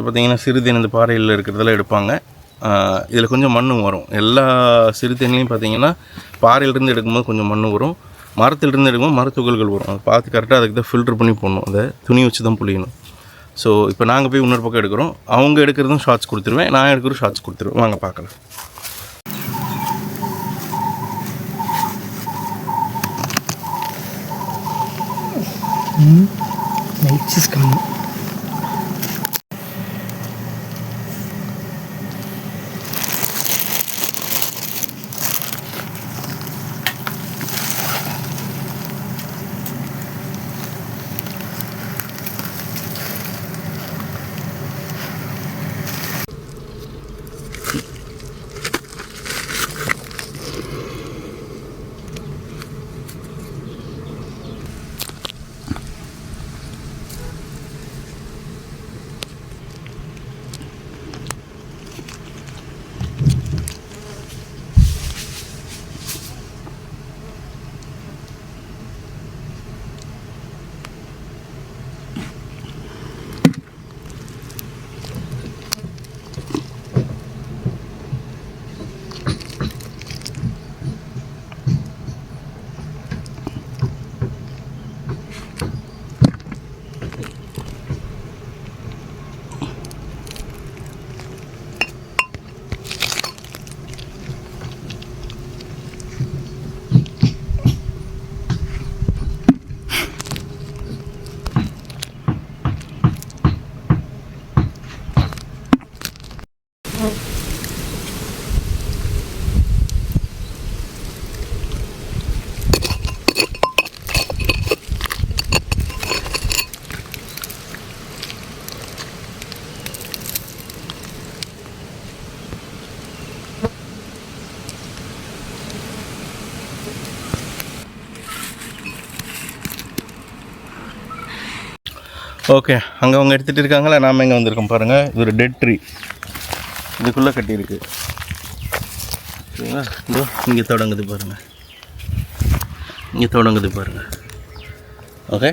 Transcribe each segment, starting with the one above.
பார்த்திங்கன்னா சிறுதேன் இந்த பாறையில் இருக்கிறதெல்லாம் எடுப்பாங்க. இதில் கொஞ்சம் மண் வரும். எல்லா சிறுதேன்லையும் பார்த்திங்கன்னா பாறையிலேருந்து எடுக்கும்போது கொஞ்சம் மண் வரும், மரத்துலேருந்து எடுக்கும்போது மரத்துகள்கள் வரும். அதை பார்த்து கரெக்டாக அதுக்கு தான் ஃபில்ட்ரு பண்ணி போடணும். அதை துணி வச்சு தான் புளியணும். ஸோ இப்போ நாங்கள் போய் இன்னொரு பக்கம் எடுக்கிறோம். அவங்க எடுக்கிறதும் ஷார்ட்ஸ் கொடுத்துருவேன், நான் எடுக்கிறதும் ஷார்ட்ஸ் கொடுத்துருவேன். வாங்க பார்க்கலாம். Night is coming. ஓகே, அங்கே அவங்க எடுத்துகிட்டு இருக்காங்களா, நாம் எங்கே வந்திருக்கோம் பாருங்கள். இது ஒரு டெட் ட்ரீ, இதுக்குள்ளே கட்டியிருக்கு. சரிங்களா? இதோ இங்கே தொடங்குது பாருங்கள், இங்கே தொடங்குது பாருங்கள். ஓகே,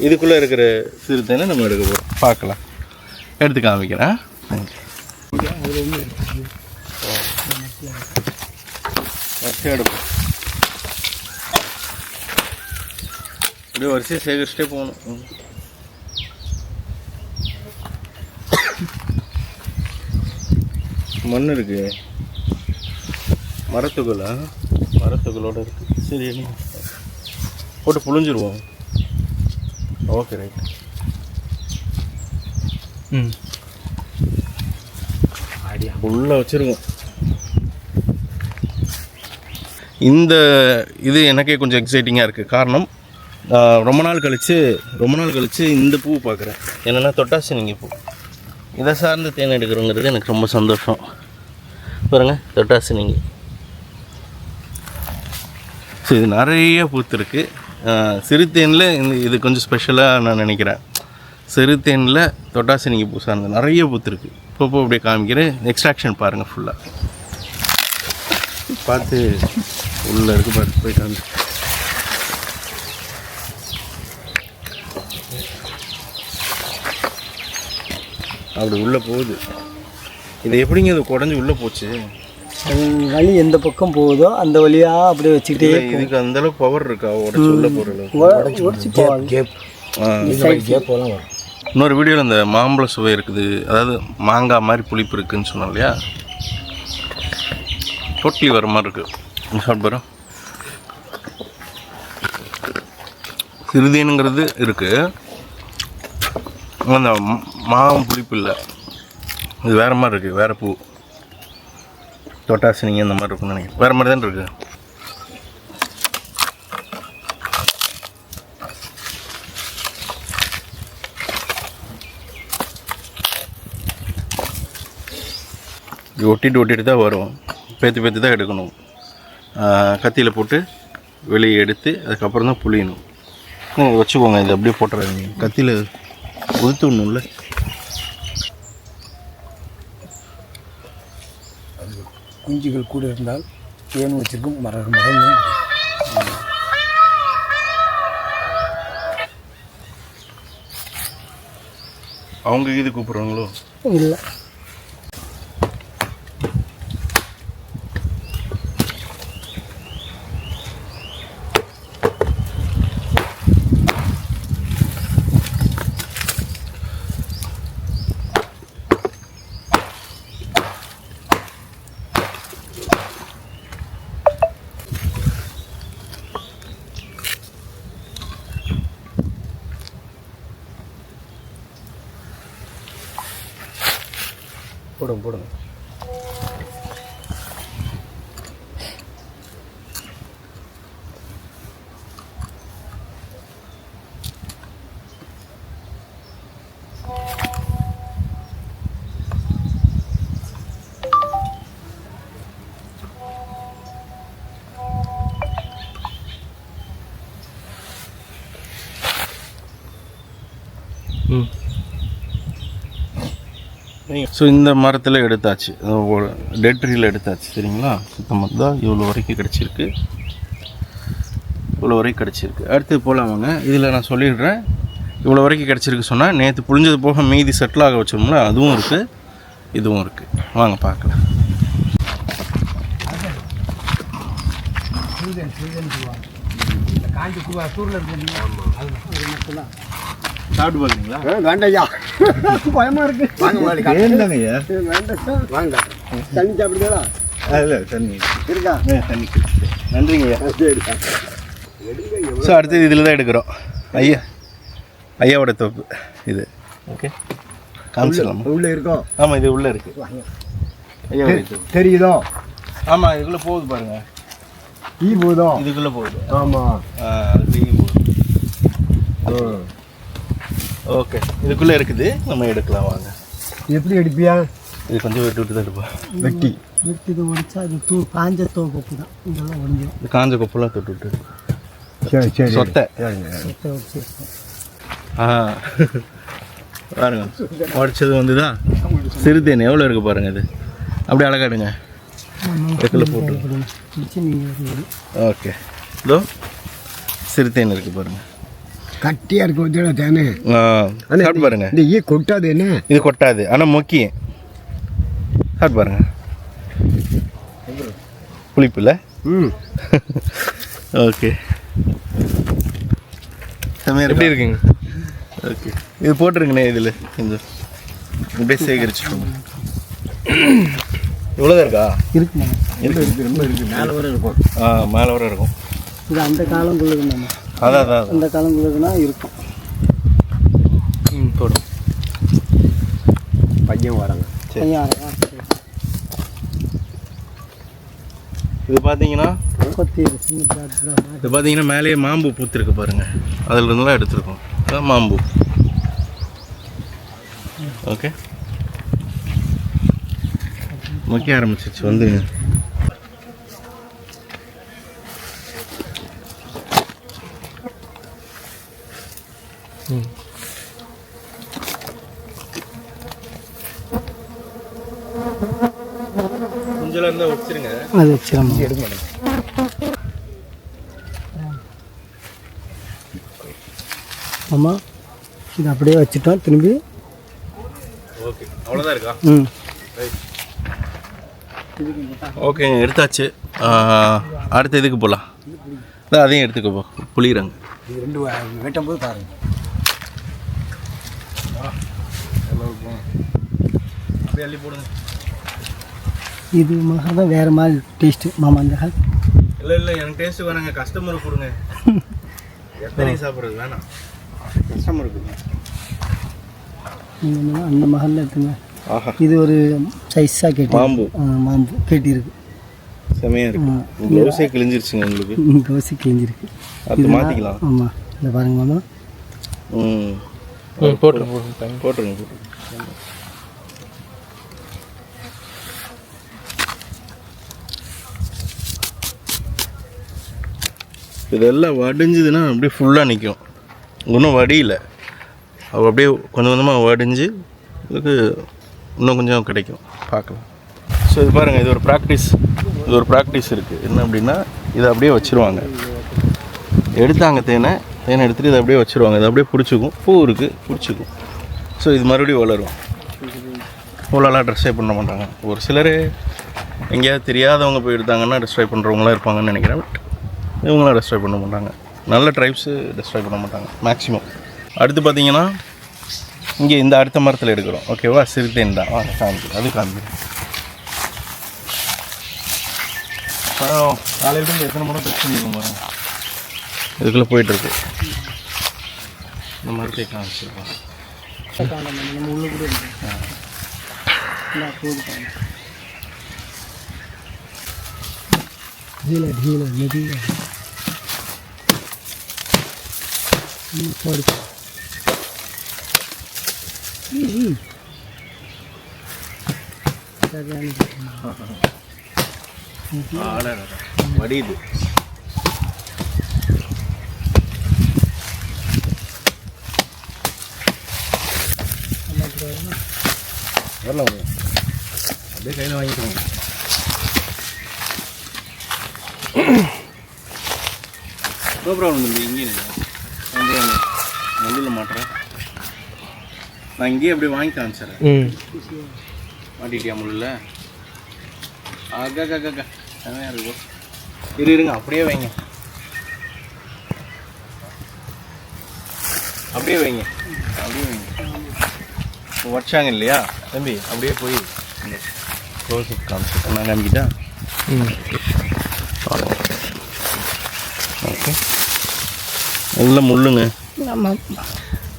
இதுக்குள்ளே இருக்கிற சிறுத்தைனை நம்ம எடுக்க போகிறோம். பார்க்கலாம், எடுத்து காமிக்கிறேன். எடுப்போம், அப்படியே வரிசையை சேகரிச்சுட்டே போகணும். மண் இருக்கு, மரத்துகளா, மரத்துகளோடு இருக்குது. சரி, போட்டு புழிஞ்சிருவோம். Okay, right. உள்ளே வச்சுருவோம். இந்த இது எனக்கே கொஞ்சம் எக்ஸைட்டிங்காக இருக்குது. காரணம், ரொம்ப நாள் கழித்து இந்த பூ பார்க்குறேன். என்னென்னா தொட்டாசினிங்கி பூ. இதை சார்ந்து தேன் எடுக்கிறோங்கிறது எனக்கு ரொம்ப சந்தோஷம். பாருங்கள், தொட்டாசினிங்கி. ஸோ இது நிறைய பூத்துருக்கு. சிறுத்தேனில் இது கொஞ்சம் ஸ்பெஷலாக நான் நினைக்கிறேன். சிறுத்தேனில் தொட்டாசினிங்கி பூ சார்ந்து நிறைய பூத்துருக்கு. இப்போ அப்படியே காமிக்கிறேன். எக்ஸ்ட்ராக்ஷன் பாருங்கள் ஃபுல்லாக பார்த்து. உள்ளே இருக்குது பார்த்து, போய் காமி. அப்படி உள்ளே போகுது. இது எப்படிங்க இது குடஞ்சி உள்ளே போச்சு? வழி எந்த பக்கம் போகுதோ அந்த வழியாக அப்படியே வச்சுக்கிட்டே. இதுக்கு அந்தளவுக்கு பவர் இருக்கா உடச்சி உள்ளே போகிற அளவுக்கு? இன்னொரு வீடியோவில் இந்த மாம்பழ சுவை இருக்குது, அதாவது மாங்காய் மாதிரி புளிப்பு இருக்குதுன்னு சொன்னோம் இல்லையா? டோட்டலி வர மாதிரி இருக்குது. சாப்பிட்றோம். சிறுதேனுங்கிறது இருக்குது, அந்த மாவும் புளிப்பு இல்லை. இது வேறு மாதிரி இருக்குது, வேறு பூ. தொட்டாசினிங்க இந்த மாதிரி இருக்குன்னு நினைக்கிறேன். வேறு மாதிரி தான் இருக்குது. இது ஒட்டிட்டு தான் வரும். பேத்து தான் எடுக்கணும். கத்தியில் போட்டு வெளியே எடுத்து அதுக்கப்புறம் தான் புளியணும். வச்சுக்கோங்க, இது அப்படியே போட்டுறாதீங்க, கத்தியில் உதுத்துடணும்ல. குஞ்சுகள் கூட இருந்தால் தேன் வச்சிருக்கும் மரம். அவங்க இது கூப்பிட்றாங்களோ? இல்லை. போடுங்க. ஸோ இந்த மரத்தில் எடுத்தாச்சு, டெட் ட்ரீயில் எடுத்தாச்சு சரிங்களா. சுத்தமாக தான் இவ்வளோ வரைக்கும் கிடச்சிருக்கு. அடுத்து போகலாமாங்க. இதில் நான் சொல்லிடுறேன், இவ்வளோ வரைக்கும் கிடச்சிருக்கு சொன்னால் நேற்று புழிஞ்சது போக மீதி செட்டில் ஆக வச்சோம்ல, அதுவும் இருக்குது, இதுவும் இருக்குது. வாங்க பார்க்கலாம். சாப்பிட்டு பார்க்குறீங்களா? வேண்டாம்யா, பயமாக இருக்கு. வேண்டாங்கய்யா, வேண்டாம் வாங்க. தண்ணி சாப்பிடுங்களா? இல்லை தண்ணி இருக்கா? தண்ணி. நன்றிங்கய்யா. சரிக்கா. ஸோ அடுத்தது இதில் தான் எடுக்கிறோம். ஐயாவோட தோப்பு இது. ஓகே, காமிச்சிடலாமா? உள்ளே இருக்கோம். ஆமாம், இது உள்ளே இருக்குது. ஐயா தெரியுதோ? ஆமாம், இதுக்குள்ளே போகுது பாருங்கள். போதோ? இதுக்குள்ளே போகுது. ஆமாம், அது போகுது. ஓகே, இதுக்குள்ளே இருக்குது, நம்ம எடுக்கலாம் வாங்க. எப்படி எடுப்பியா? இது கொஞ்சம் விட்டு தான் எடுப்போம். வெட்டி இது உடைச்சா அது காஞ்ச கொப்பு தான். இதெல்லாம் உடைஞ்சிடும். இது காஞ்ச கொப்பெல்லாம் விட்டு. சரி சொத்தை வச்சு பாருங்க, உடைச்சது வந்துதா. சிறுதேன் எவ்வளோ இருக்குது பாருங்கள். இது அப்படியே அழகாடுங்க. இதுக்குள்ளே போட்டு. ஓகே, இதோ சிறுதேன் இருக்குது பாருங்கள். கட்டியாக இருக்கு வச்சுடா தேனே. சாப்பிட்டு பாருங்க. இந்த கொட்டாது என்ன? இது கொட்டாது, ஆனால் மொக்கி. சாப்பிட்டு பாருங்க, புளிப்பு இல்லை? ஓகே, எப்படி இருக்குங்க? ஓகே, இது போட்டுருங்கண்ணே. இதில் இந்த அப்படியே சேகரிச்சுக்கோங்க. இவ்வளோதான் இருக்கா? இருக்குமா? இருக்கு, ரொம்ப இருக்குது. மேலே வர இருக்கும். மேலே வர இருக்கும். இது அந்த காலங்குள்ளது. அதான் அந்த காலங்குள்ளதுனா இருக்கும். போடும். பையன் வராங்க. இது பார்த்தீங்கன்னா மேலேயே மாம்பூ பூத்திருக்கு பாருங்கள். அதில் இருந்தெல்லாம் எடுத்துருக்கோம். அதான் மாம்பூ. ஓகே, முக்கிய ஆரம்பிச்சிச்சு. வந்துங்க. கொஞ்சம் இருந்தால் வச்சுருங்க. அது வச்சிடலாம். எடுக்க மாட்டேன். ஆமாம், இது அப்படியே வச்சுட்டோம். திரும்பி ஓகே, அவ்வளோதான் இருக்கா? ரைட். ஓகேங்க, எடுத்தாச்சு. அடுத்த இதுக்கு போகலாம். அதையும் எடுத்துக்கோ, புளிகிறாங்க. இது ரெண்டு வெட்டும் போது பாருங்க. அப்படியே அள்ளி போடுங்க. இது மிளகா தான் வேறு மாதிரி டேஸ்ட்டு மாமா. அந்த இல்லை எனக்கு டேஸ்ட்டு வேணாங்க, கஸ்டமருக்கு கொடுங்க. எத்தனை சாப்பிட்றது வேணாம், கஸ்டமருக்கு கொடுங்க. நீங்கள் அந்த மகளில் எடுத்துங்க. இது ஒரு சைஸாக கேட்டு மாம்பு கேட்டிருக்கு. செமையாக இருக்கு. தோசை கிழிஞ்சிருச்சுங்க உங்களுக்கு. தோசை கிழிஞ்சிருக்கு. அது மாற்றிக்கலாம். ஆமாம், இந்த பாருங்க மாமா. போட்டுருங்க. இதெல்லாம் வடிஞ்சுதுன்னா அப்படியே ஃபுல்லாக நிற்கும். இன்னும் வடியில் அது அப்படியே கொஞ்சம் கொஞ்சமாக வடிஞ்சு இதுக்கு இன்னும் கொஞ்சம் கிடைக்கும். பார்க்கலாம். ஸோ இது பாருங்கள், இது ஒரு ப்ராக்டிஸ் இருக்குது. என்ன அப்படின்னா, இதை அப்படியே வச்சுருவாங்க. எடுத்தாங்க தேனை எடுத்துகிட்டு இதை அப்படியே வச்சுருவாங்க. இதை அப்படியே பிடிச்சிக்கும். பூ இருக்குது, பிடிச்சிக்கும். ஸோ இது மறுபடியும் வளரும். இவ்வளோலாம் ட்ரெஸ்ஸே பண்ண மாட்டாங்க. ஒரு சிலர் எங்கேயாவது தெரியாதவங்க போய் எடுத்தாங்கன்னா டெஸ்ட்ராய் பண்ணுறவங்களாம் இருப்பாங்கன்னு நினைக்கிறேன். பட் இவங்களாம் டெஸ்ட்ராய் பண்ண மாட்டாங்க. நல்ல ட்ரைப்ஸு டெஸ்ட்ராய் பண்ண மாட்டாங்க மேக்ஸிமம். அடுத்து பார்த்தீங்கன்னா இங்கே இந்த அடுத்த மரத்தில் எடுக்கிறோம். ஓகேவா, சிறுத்தேன் தான். காமிக்கிறேன், அது காமிக்கிறேன். காலையிலேருந்து எத்தனை மரம் டச் பண்ணியிருக்கோம் பாருங்க. இதுக்குள்ளே போயிட்டுருக்கு. இந்த மரத்தை காமிச்சிருக்கோம். நம்ம உள்ள கூட ढीला ढीला ढीला வடியுது. வரலாம் அப்படியே கையில் வாங்கிக்கோங்க. நோ ப்ராப்ளம் இல்லை. இங்கேயே நெல்லில் மாட்டுறேன். நான் இங்கேயே அப்படியே வாங்கி காமிச்சிடறேன். மாட்டிட்டியா முள்ள? அக்கா செமையாக இருக்கும். இருங்க அப்படியே வைங்க, அப்படியே வைங்க, அப்படியே வைங்க. வச்சாங்க இல்லையா தம்பி, அப்படியே போய் க்ளோஸ்அப் காமிச்சிட்டேன். நான் காமிக்கிட்டா? ஓகே, எல்லாம் முள்ளுங்க.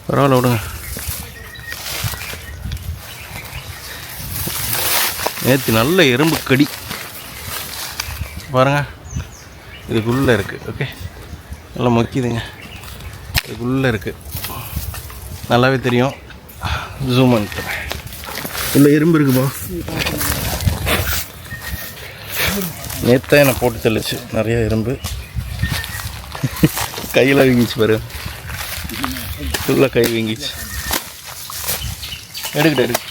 பரவாயில்ல விடுங்க. நேற்று நல்ல எறும்பு கடி பாருங்க. இதுக்குள்ளே இருக்குது. ஓகே, நல்லா மக்கிதுங்க. இதுக்குள்ளே இருக்குது, நல்லாவே தெரியும். ஜூம் பண்ணிட்டேன். உள்ள எறும்பு இருக்குப்பா. நேற்று என்னை போட்டு தெளிச்சு நிறைய எறும்பு. கையில் வீங்கிச்சு பாரு, ஃபுல்லாக கை வீங்கிச்சு. எடுக்கிட்ட எடுக்கு.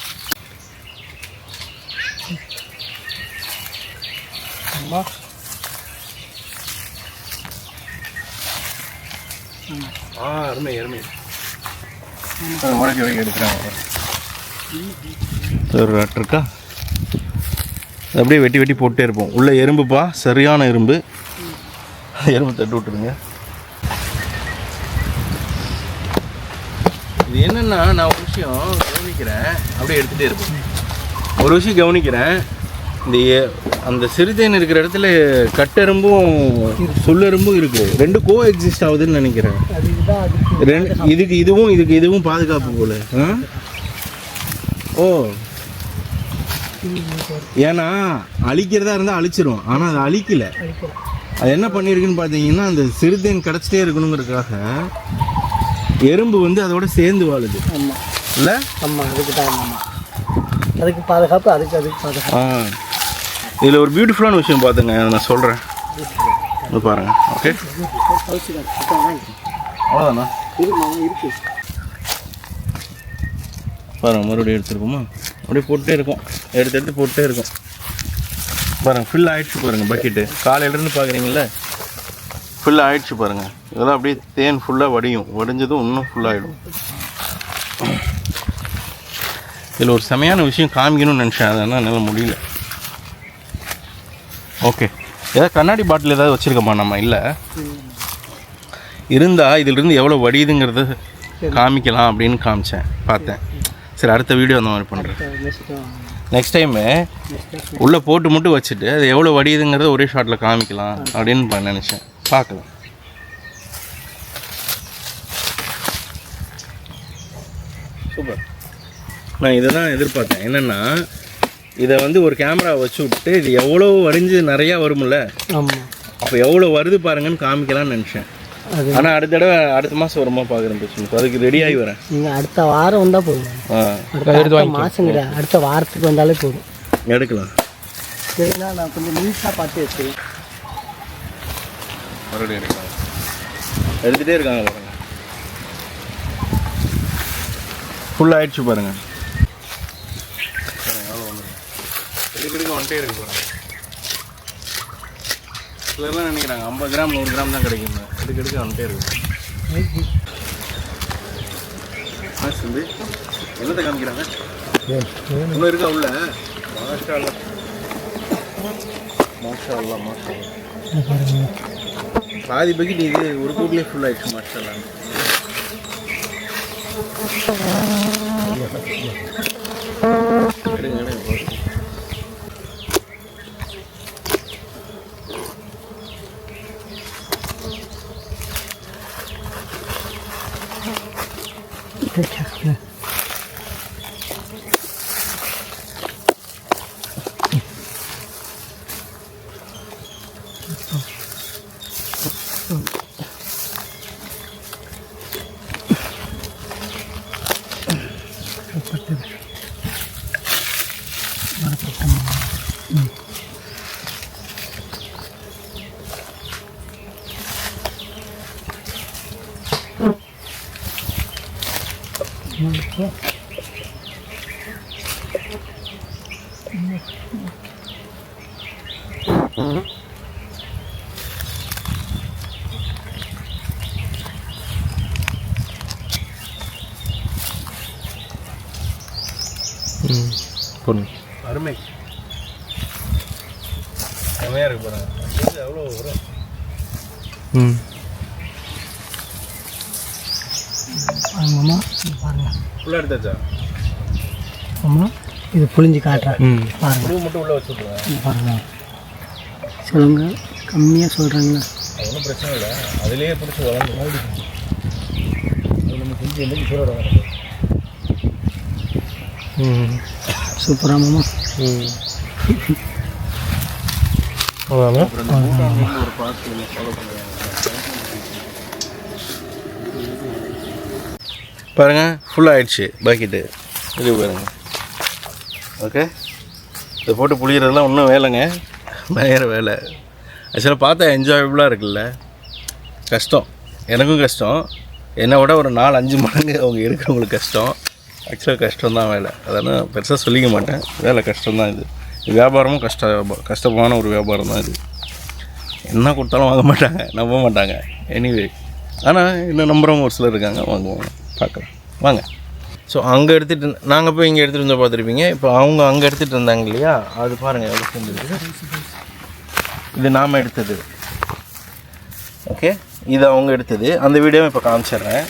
அருமை அருமை. உடச்சி எடுக்கிறாங்க. ஒரு ராட் இருக்கா, அப்படியே வெட்டி வெட்டி போட்டே இருப்போம். உள்ள எறும்புப்பா, சரியான எறும்பு. எறும்பு தட்டு விட்டுருங்க. இது என்னென்னா, நான் ஒரு விஷயம் கவனிக்கிறேன், அப்படியே எடுத்துகிட்டே இருப்பேன். ஒரு விஷயம் கவனிக்கிறேன், இந்த அந்த சிறுதேன் இருக்கிற இடத்துல கட்டெரும்பும் சொல்லெரும்பும் இருக்குது. ரெண்டு கோ எக்ஸிஸ்ட் ஆகுதுன்னு நினைக்கிறேன். இதுக்கு இதுவும் பாதுகாப்பு போல. ஓ, ஏன்னா அழிக்கிறதா இருந்தால் அழிச்சிரும், ஆனால் அது அழிக்கலை. அது என்ன பண்ணியிருக்குன்னு பார்த்தீங்கன்னா, அந்த சிறுதேன் கிடச்சிட்டே இருக்கணுங்கிறதுக்காக எறும்பு வந்து அதோட சேர்ந்து வாழுது இல்லை? ஆமாம், அதுக்கு தான். ஆமாம், அதுக்கு பாதுகாப்பு, அதுக்கு பாதுகாப்பு. இதில் ஒரு பியூட்டிஃபுல்லான விஷயம் பார்த்துங்க, நான் சொல்கிறேன். இது பாருங்கள். ஓகே, அவ்வளோதாண்ணா இருக்கு. பாருங்கள், மறுபடியும் எடுத்துருக்கோமா, அப்படியே போட்டே இருக்கும். எடுத்து போட்டே இருக்கும். பாருங்கள், ஃபில் ஆகிடுச்சு பாருங்கள். பக்கெட்டு காலையிலேருந்து பார்க்குறீங்கள, ஃபுல்லாக ஆகிடுச்சு பாருங்கள். இதெல்லாம் அப்படியே தேன் ஃபுல்லாக வடியும். வடிஞ்சதும் இன்னும் ஃபுல்லாகிடும். இதில் ஒரு செமையான விஷயம் காமிக்கணும்னு நினச்சேன், அதனால் என்னால் முடியல. ஓகே, ஏதாவது கண்ணாடி பாட்டில் ஏதாவது வச்சுருக்கோமா நம்ம? இல்லை, இருந்தால் இதிலிருந்து எவ்வளோ வடியுதுங்கிறத காமிக்கலாம் அப்படின்னு காமிச்சேன், பார்த்தேன். சரி, அடுத்த வீடியோ அந்த மாதிரி பண்ணுறேன். நெக்ஸ்ட் டைமு உள்ளே போட்டு மட்டும் வச்சுட்டு அது எவ்வளோ வடியுதுங்கிறத ஒரே ஷாட்டில் காமிக்கலாம் அப்படின்னு நினச்சேன். பார்க்கலாம். சூப்பர். நான் இதை தான் எதிர்பார்த்தேன். என்னென்னா, இதை வந்து ஒரு கேமரா வச்சு விட்டு இது எவ்வளோ வரைஞ்சி நிறையா வரும்ல, அப்போ எவ்வளோ வருது பாருங்கன்னு காமிக்கலாம்னு நினச்சேன். ஆனால் அடுத்த தடவை அடுத்த மாதம் வருமா பார்க்குறேன் பிரச்சனை. அதுக்கு ரெடியாகி வரேன். நீங்கள் அடுத்த வாரம் வந்தால் போதும். மாதம் கிடையாது, அடுத்த வாரத்துக்கு வந்தாலே போதும், எடுக்கலாம். சரிண்ணா, நான் கொஞ்சம் நீட்டாக பார்த்து வச்சுருக்கேன். மறுபடியும் எடுக்கலாம். எடுத்துகிட்டே இருக்காங்க பாருங்கள். ஃபுல் ஆகிடுச்சு பாருங்கள். எடுக்க வந்துட்டே இருக்கு பாருங்கள். சிலர்லாம் நினைக்கிறாங்க 50 கிராம் 100 கிராம் தான் கிடைக்கும். எடுக்க வந்துட்டே இருக்கு. என்னத்தை காமிக்கிறாங்க இன்னும் இருக்கா உள்ள மாஷா அல்லா மாஷா அல்லா மாஷா அல்லா பாதி பக்கெட் இது ஒரு கூட்டிலே ஃபுல் ஆயிடுச்சு மாஷா அல்லா பொண்ணு அருமை செமையாக இருக்கு பாருங்க எவ்வளோ வரும் ஆமாம்மா பாருங்க ஃபுல்லாக எடுத்தாச்சா ஆமாம் இது புளிஞ்சு காட்டுறேன் பாருங்க புழு மட்டும் உள்ளே வச்சுருக்கேன் பாருங்க சொல்லுங்க கம்மியாக சொல்கிறாங்களா அது ஒன்றும் பிரச்சனை இல்லை அதுலேயே பிடிச்சி வளர்ந்து அது நம்ம செஞ்சு என்னைக்கு சூறாக சூப்பரா மாமா பாருங்க ஃபுல்லாக ஆயிடுச்சு பாக்கெட்டு இது பாருங்க ஓகே இதை போட்டு புளியறதுலாம் ஒன்றும் வேலைங்க பயங்கர வேலை ஆக்சுவலாக பார்த்தா என்ஜாயபுளாக இருக்குல்ல கஷ்டம் எனக்கும் கஷ்டம் என்னை விட ஒரு 4-5 மடங்கு அவங்க இருக்கிறவங்களுக்கு கஷ்டம் ஆக்சுவலாக கஷ்டம்தான் வேலை அதனால் பெருசாக சொல்லிக்க மாட்டேன் வேலை கஷ்டம்தான் இது வியாபாரமும் கஷ்டமான ஒரு வியாபாரம் தான் இது என்ன கொடுத்தாலும் வாங்க மாட்டாங்க நம்ப மாட்டாங்க எனிவே ஆனால் இன்னும் நம்புறவங்க ஒரு சிலர் இருக்காங்க வாங்குவாங்க பார்க்கலாம் வாங்க ஸோ அங்கே எடுத்துகிட்டு நாங்கள் போய் இங்கே எடுத்துகிட்டு வந்து பார்த்துருப்பீங்க இப்போ அவங்க அங்கே எடுத்துகிட்டு இருந்தாங்க இல்லையா அது பாருங்கள் எவ்வளோ சேர்ந்துருக்கு இது நாம் எடுத்தது ஓகே இது அவங்க எடுத்தது அந்த வீடியோவை இப்போ காமிச்சிட்றேன்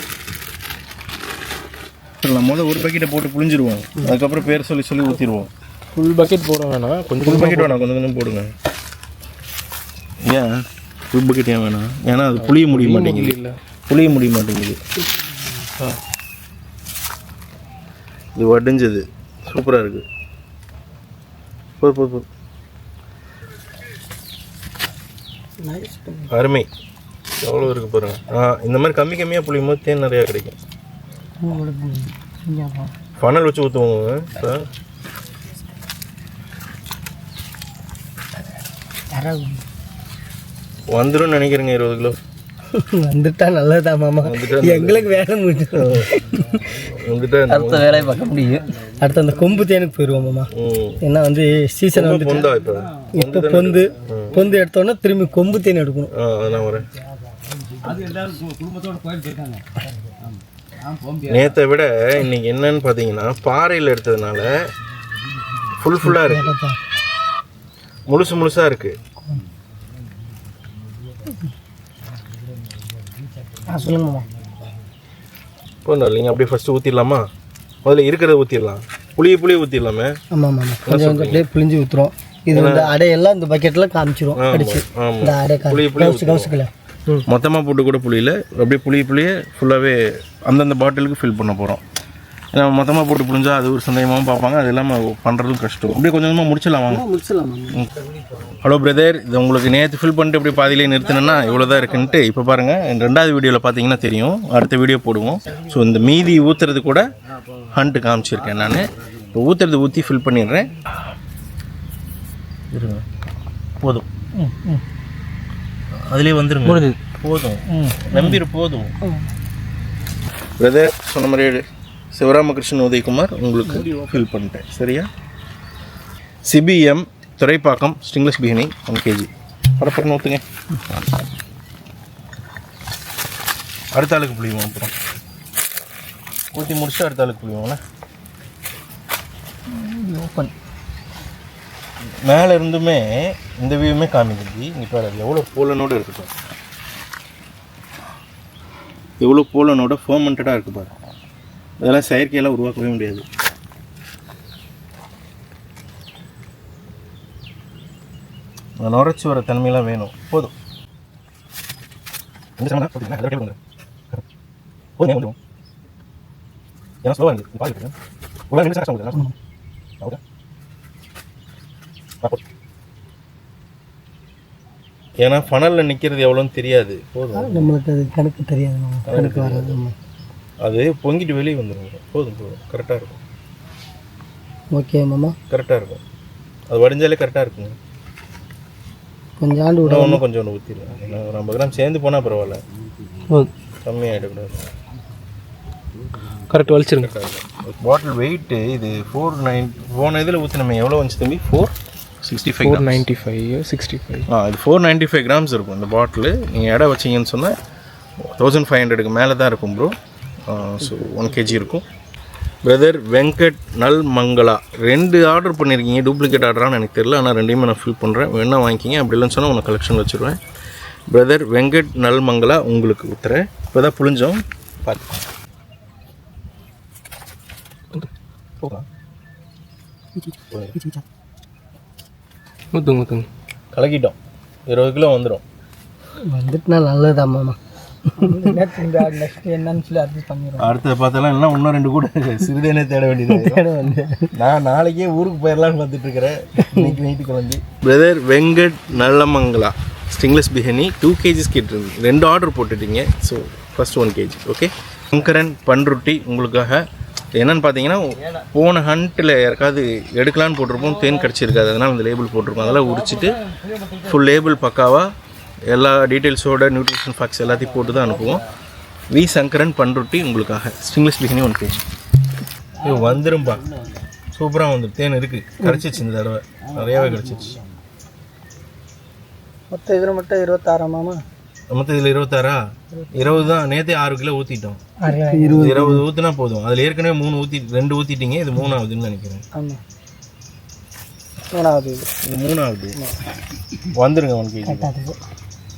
முதல்ல ஒரு பக்கெட்டை போட்டு புளிஞ்சிருவோம் அதுக்கப்புறம் பேர் சொல்லி ஊற்றிடுவோம் ஃபுல் பக்கெட் போட வேணாம் கொஞ்சம் ஃபுல் பக்கெட் வேணாம் கொஞ்சம் போடுங்க ஏன் ஃபுல் பக்கெட் ஏன் வேணாம் ஏன்னா அது புளிய முடிய மாட்டேங்குது இல்லை புளிய முடிய மாட்டேங்குது இது வடிஞ்சது சூப்பராக இருக்குது போது அருமை எவ்வளோ இருக்குது பாருங்க இந்த மாதிரி கம்மியாக புளியும் போது தேன் நிறையா கிடைக்கும் ஃபனல் வச்சு ஊற்றுவோங்க சார் வந்துடும் நினைக்கிறேங்க 20 கிலோ வந்துட்டா நல்லதா மாமா எங்களுக்கு வேலை முடியும் வந்துட்டா அடுத்த வேலையை பார்க்க முடியும் அடுத்து அந்த கொம்பு தேனுக்கு போயிடுவோம் மாமா ஏன்னா வந்து சீசன் வந்து பொந்தா இப்போ பொந்து எடுத்தோன்னா திரும்பி கொம்பு தேன் எடுக்கணும் நான் வரேன் நேற்றை விட இன்னைக்கு என்னன்னு பார்த்தீங்கன்னா பாறையில் எடுத்ததுனால ஃபுல்லாக இருக்கு முழுசாக இருக்குது சொல்லுங்க மாமா போதும் இல்லைங்க அப்படியே ஃபஸ்ட்டு ஊற்றிடலாமா முதல்ல இருக்கிறத ஊற்றிடலாம் புளிய ஊற்றிடலாமே ஆமாம் ஆமாம் கொஞ்சம் அப்படியே புளிஞ்சு ஊற்றுறோம் இது வந்து அடையெல்லாம் இந்த பக்கெட்டில் காமிச்சிரும் அடிச்சு இந்த அடை கவுசுக்குள்ள மொத்தமாக போட்டு கூட புளியில் அப்படியே புளிய ஃபுல்லாகவே அந்தந்த பாட்டிலுக்கு ஃபில் பண்ண போகிறோம் ஏன்னா மொத்தமாக போட்டு புளிஞ்சா அது ஒரு சந்தேகமாகவும் பார்ப்பாங்க அது இல்லாமல் பண்ணுறதும் கஷ்டம் அப்படியே கொஞ்சம் கொஞ்சமாக முடிச்சிடலாம் வாங்க ஹலோ பிரதர் இது உங்களுக்கு நேற்று ஃபில் பண்ணிட்டு இப்படி பாதியிலே நிறுத்தினேன்னா இவ்வளோ தான் இருக்குன்ட்டு இப்போ பாருங்கள் 2வது வீடியோவில் பார்த்தீங்கன்னா தெரியும் அடுத்த வீடியோ போடுவோம் ஸோ இந்த மீதி ஊற்றுறது கூட ஹண்ட்டு காமிச்சிருக்கேன் நான் இப்போ ஊற்றுறது ஊற்றி ஃபில் பண்ணிடுறேன் இருங்க போதும் அதுலேயே வந்துருங்க போதும் நம்பிரு போதும் பிரதர் சொன்ன மாதிரி சிவராமகிருஷ்ணன் உதயகுமார் உங்களுக்கு ஃபில் பண்ணிட்டேன் சரியா CPM Thoraipakkam stingless biryani 1 kg பரப்பரன்னு ஊற்றுங்க அடுத்த ஆளுக்கு புளியுவோம் அப்புறம் ஊற்றி முடிச்சுட்டு அடுத்த ஆளுக்கு புளியுவோம்ண்ணா ஓப்பன் மேலே இருந்துமே இந்த வியூமே காமிக்குது. இங்கே பாரு அது எவ்வளோ போலனோடு இருக்கட்டும், எவ்வளோ போலனோட ஃபர்மெண்டடாக இருக்குது பாரு. இதெல்லாம் செயற்கையெல்லாம் உருவாக்கவே முடியாது. நுரைச்சி வர தன்மையெல்லாம் வேணும். போதும் ஏன்னா ஃபனலில் நிற்கிறது எவ்வளோன்னு தெரியாது. போதும், நம்மளுக்கு அது கணக்கு தெரியாது, கணக்கு வராது. அது பொங்கிட்டு வெளியே வந்துடும். போதும் போதும், கரெக்டாக இருக்கும். ஓகே மாமா, கரெக்டாக இருக்கும். அது வடிஞ்சாலே கரெக்டாக இருக்குங்க. கொஞ்சம் ஆண்டு விட இன்னும் கொஞ்சம் ஒன்று ஊற்றிடுவேன். ஒரு 50 கிராம் சேர்ந்து போனால் பரவாயில்ல, கம்மியாகிடக்கூடாது. கரெக்ட் வலிச்சிருங்க. பாட்டில் வெயிட்டு இது 490. போன இதில் ஊற்றினமே எவ்வளோ வந்துச்சு தம்பி? 465 495 65. இது 495 கிராம்ஸ் இருக்கும் இந்த பாட்டிலு. நீங்கள் எடை வச்சிங்கன்னு சொன்னால் 1500க்கு மேலே தான் இருக்கும் ப்ரோ. ஸோ 1 kg இருக்கும். பிரதர் வெங்கட் நல் மங்களா 2 ஆர்டர் பண்ணியிருக்கீங்க. டூப்ளிகேட் ஆர்டரானு எனக்கு தெரியல, ஆனால் 2யுமே நான் ஃபில் பண்ணுறேன். வேணா வாங்கிக்கிங்க, அப்படி இல்லைன்னு சொன்னால் உனக்கு கலெக்ஷன் வச்சுருவேன். பிரதர் வெங்கட் நல் மங்களா உங்களுக்கு ஊற்றுறேன். இப்போ தான் புளிஞ்சோம், பார்த்து ஊற்றுங்க. கலக்கிட்டோம். 20 கிலோ வந்துடும். வந்துட்டுனா நல்லதுதான் மாமா. நெக்ஸ்ட் என்னன்னு சொல்லி அட்ஜஸ்ட் பண்ணிடுறோம். அடுத்த பார்த்தாலாம் எல்லாம் இன்னும் 2 கூட சிறிதேனே தேட வேண்டியது. நான் நாளைக்கே ஊருக்கு போயிடலான்னு பார்த்துட்டு இருக்கிறேன். இன்னைக்கு நைட்டு கிளம்பி. Brother Venkat Nallamangala stingless biryani 2 kg கேட்டிருந்து 2 ஆர்டர் போட்டுட்டீங்க. So first 1 kg. Okay. Sankaran Panruti உங்களுக்காக. என்னென்னு பார்த்தீங்கன்னா, போன ஹண்ட்டில் யாருக்காவது எடுக்கலான்னு போட்டிருப்போம், தேன் கிடச்சிருக்காது, அதனால் அந்த லேபிள் போட்டிருக்கோம். அதெல்லாம் உரிச்சிட்டு ஃபுல் லேபிள் பக்காவாக எல்லா டீட்டெயில்ஸோட நியூட்ரிஷன் ஃபேக்ட்ஸ் எல்லாத்தையும் போட்டு தான் அனுப்புவோம். வி சங்கரன் பன்ருட்டி உங்களுக்காக ஸ்டிங்லெஸ் பிரியாணி 1 kg. இது வந்துரும்பா, சூப்பராக வந்துடும். தேன் இருக்குது, கிடச்சிச்சு இந்த தடவை நிறையாவே கிடச்சிச்சு. மொத்தம் இதில் மட்டும் 26 மாமா. மொத்தம் இதில் 26 20 தான். நேற்றே 6 கிலோ ஊற்றிட்டோம். 20 ஊற்றினா போதும். அதில் ஏற்கனவே 2 ஊற்றிட்டீங்க. இது 3ஆவதுன்னு நினைக்கிறேன். ஆமாம், 3ஆவது. இது 3ஆவது. வந்துருங்க 1 kg.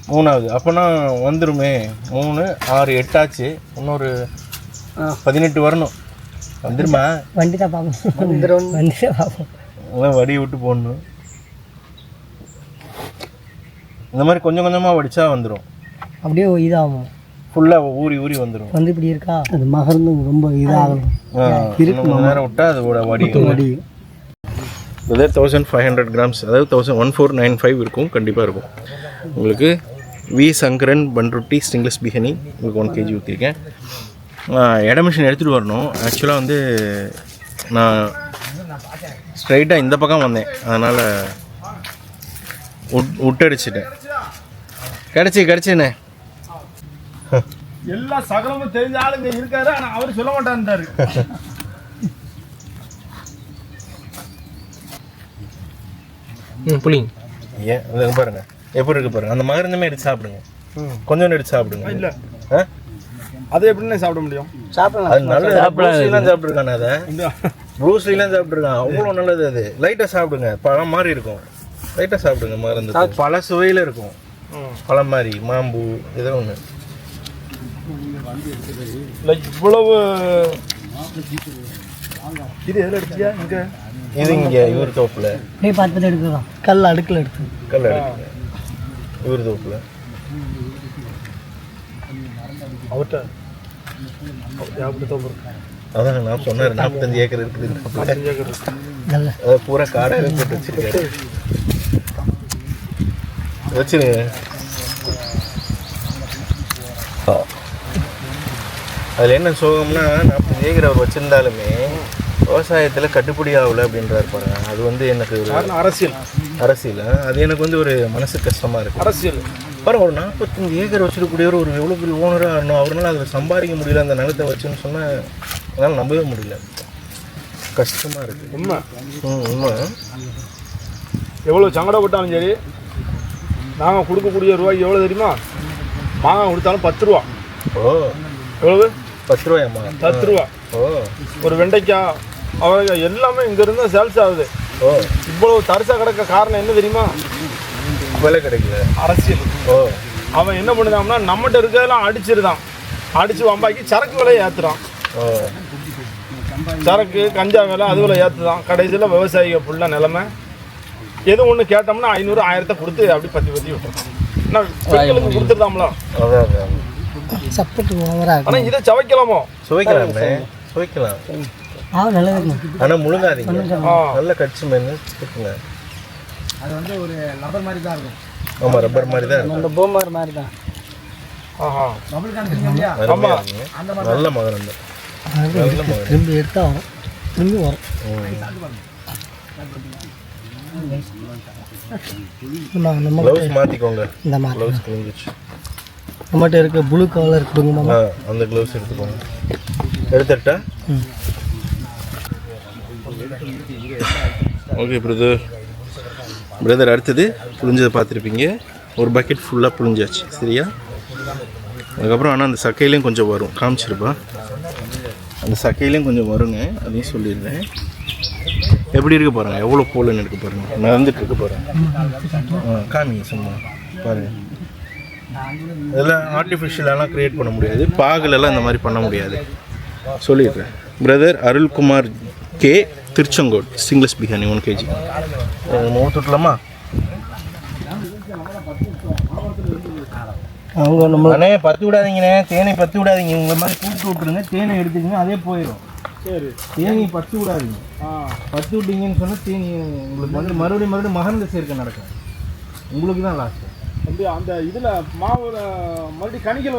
3ஆவது அப்போனா வந்துருமே. 3 6 8 ஆச்சு. இன்னொரு 18 வரணும். வந்துருமா? வண்டி தான் பார்ப்போம். வந்துடும், வண்டி தான் பார்ப்போம். அதான் வடி விட்டு போடணும். இந்த மாதிரி கொஞ்சம் கொஞ்சமாக வடித்தா வந்துடும். அப்படியே இதாகும், ஃபுல்லாக ஊறி ஊறி வந்துடும். வந்து இப்படி இருக்கா, அது மகர்ந்து ரொம்ப இதாகும். கொஞ்சம் நேரம் விட்டால் அதோட வடி 1500 கிராம்ஸ், அதாவது 1495 இருக்கும். கண்டிப்பாக இருக்கும். உங்களுக்கு வி சங்கரன் பன்ருட்டி ஸ்டிங்லெஸ் பிரியாணி உங்களுக்கு 1 kg ஊற்றிருக்கேன். எடை மிஷின் எடுத்துகிட்டு வரணும். ஆக்சுவலாக வந்து நான் ஸ்ட்ரைட்டாக இந்த பக்கம் வந்தேன், அதனால் விட்டடிச்சிட்டேன். கிடச்சிண்ணே. எல்லா சகலமும் தெரிஞ்ச ஆளுங்க இருக்காரு, ஆனால் அவர் சொல்ல மாட்டான்ட்டாரு. புளிங்க. ஏன் அது பாருங்க எப்படி இருக்கு பாருங்க. அந்த மகரந்தமே எடுத்து சாப்பிடுங்க, கொஞ்சம் எடுத்து சாப்பிடுங்க. இல்லை அதை எப்படின்னு சாப்பிட முடியும்? சாப்பிடலாம், அது நல்லது. ப்ரூஸ்லிலாம் சாப்பிட்ருக்கானே, அதை ப்ரூஸ்லிலாம் சாப்பிட்ருக்கான். அவ்வளோ நல்லது. அது லைட்டாக சாப்பிடுங்க, பழம் மாதிரி இருக்கும். லைட்டாக சாப்பிடுங்க. மகரந்த பல சுவையில் இருக்கும். பழம் மாதிரி, மாம்பூ ஏதோ ஒன்று. இவ்வளவு இது எதில் எடுத்தியா? இங்கே இது இங்கே இவர் தோப்பில் போய் பார்த்துட்டு எடுக்கலாம். கல் அடுக்கில் எடுத்து எடுக்குங்க. இவர் தோப்பில் அவர்கிட்ட தோப்பு இருக்கு. அதான் நான் சொன்னார் 45 ஏக்கர் இருக்குது. அதை பூரா காடாகவே போட்டு வச்சிருக்காரு. வச்சுருங்க. அதில் என்ன சோகம்னா, 40 ஏக்கர் அவர் வச்சுருந்தாலுமே விவசாயத்தில் கட்டுப்படி ஆகலை அப்படின்றாரு பாருங்க. அது வந்து எனக்கு அரசியல் அது எனக்கு வந்து ஒரு மனசு கஷ்டமாக இருக்குது. அரசியல் பாருங்க, ஒரு 45 ஏக்கர் வச்சுருக்கக்கூடியவர் ஒரு எவ்வளோ பெரிய ஓனராக ஆகணும். அவரால் அதில் சம்பாதிக்க முடியல. அந்த நிலத்தை வச்சுன்னு சொன்னால் அதனால் நம்பவே முடியல. கஷ்டமாக இருக்குது. உண்மை உண்மை. எவ்வளோ சங்கடப்பட்டாலும் சரி, நாங்கள் கொடுக்கக்கூடிய ரூபாய்க்கு எவ்வளோ தெரியுமா? மாங்காய் கொடுத்தாலும் 10 ரூபா. ஓ, எவ்வளவு? 10 ரூபாயாம்மா? 10 ரூபா. ஓ, ஒரு வெண்டைக்காய் அவருக்கு எல்லாமே இங்கேருந்து சேல்ஸ் ஆகுது. இவ்வளவு தரிசாக கிடக்க காரணம் என்ன தெரியுமா? விலை கிடைக்கல, அரசியல். அவன் என்ன பண்ணுதான்னா நம்மகிட்ட இருக்கிறதெல்லாம் அடிச்சிருதான், அடித்து வம்பாக்கி சரக்கு விலையை ஏற்றுறான். சரக்கு கஞ்சா விலை அது விலை ஏற்றுதான். கடைசியில் விவசாயிகள் ஃபுல்லாக நிலைமை எது ஒன்று கேட்டோம்னா 500 1000 கொடுத்து அப்படி பற்றி விட்டுறோம். பெண்களுக்கு கொடுத்துருதாங்களா? சப்போர்ட் ஓவராக. ஆனால் இதை சவைக்கலாமோ? சுவைக்கலாமே, சுவைக்கலாம். நல்லது. ஆனால் முழுங்காதீங்க, நல்ல கட்சி மீன் இருக்குங்க. அது வந்து ஒரு ரப்பர் மாதிரி தான் இருக்கும். ஆமாம், ரப்பர் மாதிரி தான் இருக்கும். அந்த போமர் மாதிரி தான். ஆமாம், நல்ல மகன். திரும்பி எடுத்தா வரும், திரும்பி வரும். க்ளவுஸ் மாற்றிக்கோங்க. இந்த மாதிரி க்ளவுஸ் கிழிஞ்சிச்சு. நம்மகிட்ட இருக்க ப்ளூ கலர் கொடுங்க. அந்த க்ளவுஸ் எடுத்துக்கோங்க. எடுத்துட்டா ஓகே பிரதர். அடுத்தது புழிஞ்சதை பார்த்துருப்பீங்க. ஒரு பக்கெட் ஃபுல்லாக புழிஞ்சாச்சு, சரியா? அதுக்கப்புறம் ஆனால் அந்த சக்கையிலையும் கொஞ்சம் வரும், காமிச்சிருப்பா. அந்த சக்கையிலையும் கொஞ்சம் வருங்க, அதையும் சொல்லிடுறேன். எப்படி இருக்க பாருங்கள், எவ்வளோ போலன்னு இருக்க பாருங்கள், நடந்துட்டு இருக்க பாருங்கள். காமிங்க சும்மா பாருங்கள். இதெல்லாம் ஆர்டிஃபிஷியலெல்லாம் க்ரியேட் பண்ண முடியாது, பாகுலெல்லாம் இந்த மாதிரி பண்ண முடியாது, சொல்லிடுறேன். Brother Arulkumar K, Tiruchengode, stingless biryani 1 kg. ஊற்றுட்டலாமா? அவங்க நம்மளே பற்றி விடாதீங்கண்ணே, தேனை பற்றி விடாதீங்க. உங்களை மாதிரி கூப்பிட்டு விட்டுருங்க, தேனை எடுத்துக்கங்க, அதே போயிடும். சரி, தேனி பற்றி விடாதீங்க. பற்றி விட்டீங்கன்னு சொன்னால் தேனி உங்களுக்கு வந்து மறுபடியும் மகரந்த சேர்க்கை நடக்கும், உங்களுக்கு தான் லாஸ்ட்டு. அந்த இதில் மாவு மறுபடியும் கணிகள்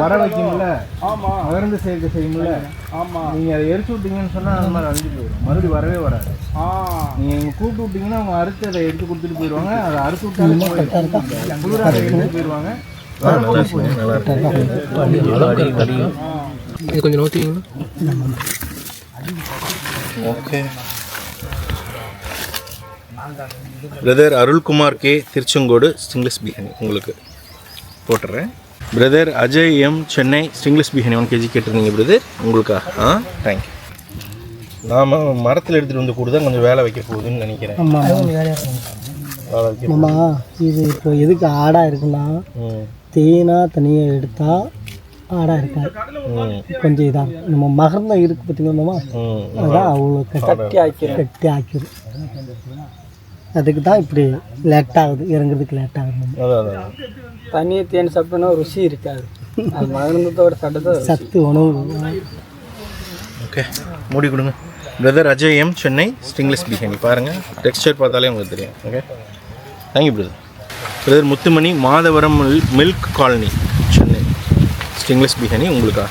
வர வைக்கும்ல. ஆமாம், மகரந்த சேர்க்கை செய்யும்ல. ஆமாம், நீங்கள் அதை எரிச்சு விட்டீங்கன்னு சொன்னால் அந்த மாதிரி அழிஞ்சு போயிடும், மறுபடியும் வரவே வராது. நீங்கள் இங்கே கூப்பிட்டு விட்டீங்கன்னா அவங்க அறுத்து அதை எடுத்து கொடுத்துட்டு போயிடுவாங்க. அதை அறுத்து விட்டாலும் குளிராக எடுத்துட்டு போயிடுவாங்க. இது கொஞ்சம் நோத்திங்களா? Okay. Brother Arulkumar K, Tiruchengode, stingless biryani உங்களுக்கு போட்டுறேன். Brother Ajay M, Chennai, stingless biryani 1 kg கேட்டிருந்தீங்க பிரதர், உங்களுக்கா? தேங்க்யூ. நாம் மரத்தில் எடுத்துகிட்டு வந்து கூட தான் கொஞ்சம் வேலை வைக்க போகுதுன்னு நினைக்கிறேன். இது இப்போ எதுக்கு ஆடாக இருக்குன்னா, தேனா தனியாக எடுத்தால் ஆடாக இருக்காது, கொஞ்சம் இதாக இருக்கும். நம்ம மகர்ந்தம் இருக்குது பார்த்தீங்களா, அதான் அவ்வளோ கட்டி ஆக்கிடும். அதுக்கு தான் இப்படி லேட் ஆகுது, இறங்குறதுக்கு லேட் ஆகுது. தனியை தேன் சாப்பிட்டோன்னா ருசி இருக்காது, அது மகர்ந்தத்தோட சத்து உணவு. ஓகே, மூடி கொடுங்க. Brother Ajay M, Chennai, stingless biryani பாருங்கள், டெக்ஸ்டர் பார்த்தாலே உங்களுக்கு தெரியும். Okay, thank you brother. Brother Muthumani, Madhavaram milk colony, Chennai, stingless biryani உங்களுக்கா?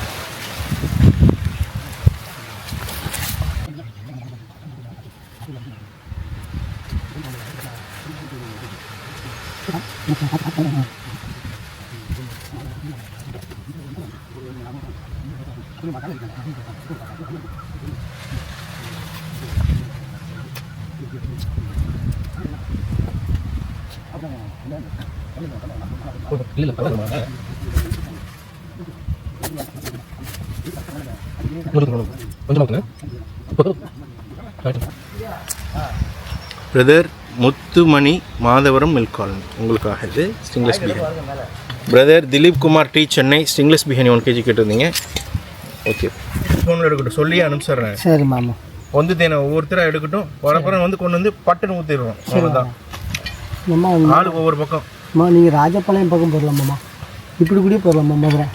Brother Muthumani, Madhavaram milk colony உங்களுக்காக இது stingless biryani. Brother Dilip Kumar T, Chennai, stingless biryani 1 kg கேட்டிருந்தீங்க. ஓகே, ஃபோனில் எடுக்கட்டும், சொல்லி அனுப்பிச்சிட்றேன். சரி மாமா. வந்து தேனை ஒவ்வொருத்தராக எடுக்கட்டும், வரப்புறம் வந்து கொண்டு வந்து பட்டுன்னு ஊற்றிடுவோம், அவ்வளோதான். ஆளுக்கு ஒவ்வொரு பக்கம். நீங்கள் ராஜபாளையம் பக்கம் போடலாம் மாமா, இப்படி கூட போடலாம் மாமா.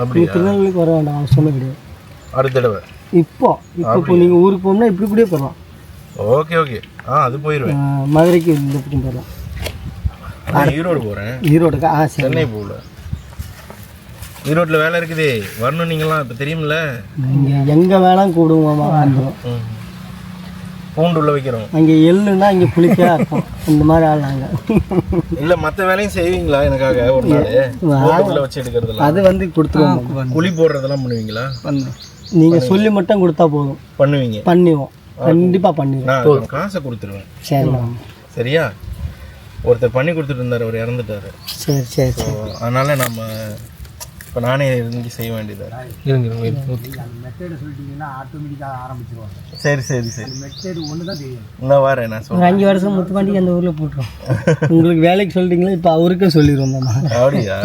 அப்படி திருநெல்வேலிக்கு வர வேண்டாம் அவசியமே கிடையாது. அடுத்த தடவை இப்போ நீங்கள் ஊருக்கு போகணும்னா இப்படி கூட போடலாம். ஓகே ஓகே, அது போயிடுவேன். மதுரைக்கு இந்த பக்கம் போடலாம். ஈரோடு போகிறேன். ஈரோடுக்கா? சரி. சென்னை போகல, ஈரோட்டில் வேலை இருக்குதே, வரணும். நீங்களாம் இப்போ தெரியுமில்ல, இங்கே எங்கே வேணாலும் கூடுவோம் மாமா. வந்துடும். பூண்டு உள்ள வைக்கிறோம். அங்கே எள்ளுன்னா இங்கே புளிக்காக இருக்கும், இந்த மாதிரி ஆள் நாங்கள். இல்லை, மற்ற வேலையும் செய்வீங்களா எனக்காக? ஒரு நாள் உள்ள வச்சு எடுக்கிறதுல அது வந்து கொடுத்துருவோம். குழி போடுறதெல்லாம் பண்ணுவீங்களா? நீங்கள் சொல்லி மட்டும் கொடுத்தா போதும், பண்ணுவீங்க. பண்ணிடுவோம், கண்டிப்பாக பண்ணிடுவோம். காசை கொடுத்துருவேன். சரி மாமா. சரியா? ஒருத்தர் பண்ணி கொடுத்துட்டு இருந்தார், அவர் இறந்துட்டார். சரி சரி சரி. அதனால் நம்ம இப்போ நானே இருந்து செய்ய வேண்டியதாக இருங்க ஊற்றி மெத்தேடு சொல்லிட்டீங்கன்னா ஆட்டோமேட்டிக்காக ஆரம்பிச்சிருவாங்க. சரி சரி சரி மெத்தேடு ஒன்று தான் தெரியும். இன்னும் வரேன் நான் ஒரு சொல்கிறேன். 5 வருஷம் முத்துப்பாண்டி அந்த ஊரில் போட்டுரும். உங்களுக்கு வேலைக்கு சொல்லிட்டீங்களா, இப்போ அவருக்கே சொல்லிடுவோம் மாமா. அப்படியா?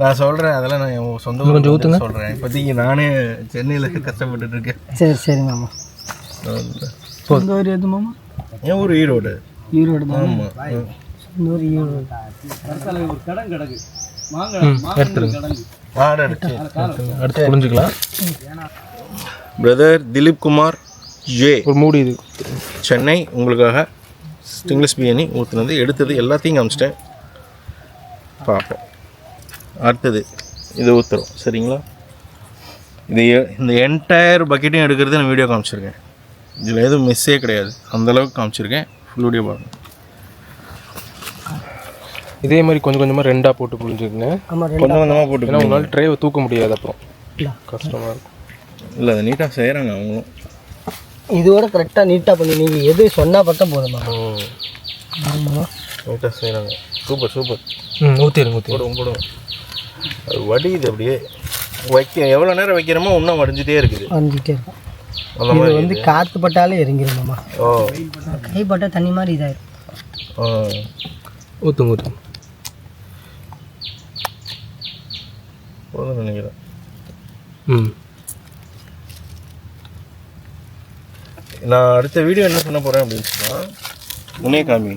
நான் சொல்கிறேன், அதெல்லாம் நான் சொந்த கொஞ்சம் ஊற்றுங்க சொல்கிறேன். இப்போதைக்கு நானே சென்னையில் கஷ்டப்பட்டுட்டு இருக்கேன். சரி சரி மாமா. சொந்த ஊர் எது மாமா? என் ஊர் ஈரோடு. ஈரோடு தான். ஆமாம், சொந்த ஊர் ஈரோடு. ஒரு கடன் கிடக்கு எடுத்துருங்க. அடுத்து புரிஞ்சுக்கலாம். பிரதர் திலீப் குமார் ஜே ஒரு மூடி இது சென்னை உங்களுக்காக ஸ்டிங்லெஸ் பிரியாணி ஊற்றுனது எடுத்தது எல்லாத்தையும் காமிச்சிட்டேன். பார்ப்போம். அடுத்தது இது ஊற்றுறோம். சரிங்களா? இது இந்த என்டையர் பக்கெட்டையும் எடுக்கிறது நான் வீடியோ காமிச்சிருக்கேன். இதில் எதுவும் மிஸ்ஸே கிடையாது. அந்தளவுக்கு காமிச்சிருக்கேன். ஃபுல் வீடியோ பாருங்கள். இதே மாதிரி கொஞ்சம் கொஞ்சமாக ரெண்டாக போட்டு புரிஞ்சுக்குங்க. ஆமாம், கொஞ்சம் கொஞ்சமாக போட்டு. ஏன்னா உங்களால் ட்ரேவை தூக்க முடியாது, அப்புறம் கஷ்டமாக இருக்கும். இல்லை, அதை நீட்டாக செய்கிறாங்க அவங்களும். இதோட கரெக்டாக நீட்டாக பண்ணி நீங்கள் எது சொன்னால் பார்த்தா போதுமா? ஆமாம், நீட்டாக செய்கிறாங்க. Super super. ஊற்றிடுங்க போடுவோம் போடுவோம். அது வடியுது அப்படியே. எவ்வளோ நேரம் வைக்கிறோமோ இன்னும் வடிஞ்சிட்டே இருக்குது. வந்துகிட்டே இருக்கும். அந்த இது மாதிரி வந்து காற்று பட்டாலே இறங்கிருமாம்மா. ஓ, கை பட்டால் தண்ணி மாதிரி இதாயிரும். ஊற்றுங்க ஊற்றுங்க. போதும் நினைக்கிறேன். நான் அடுத்த வீடியோ என்ன பண்ண போகிறேன் அப்படின்னு சொன்னால், முன்னே காமி,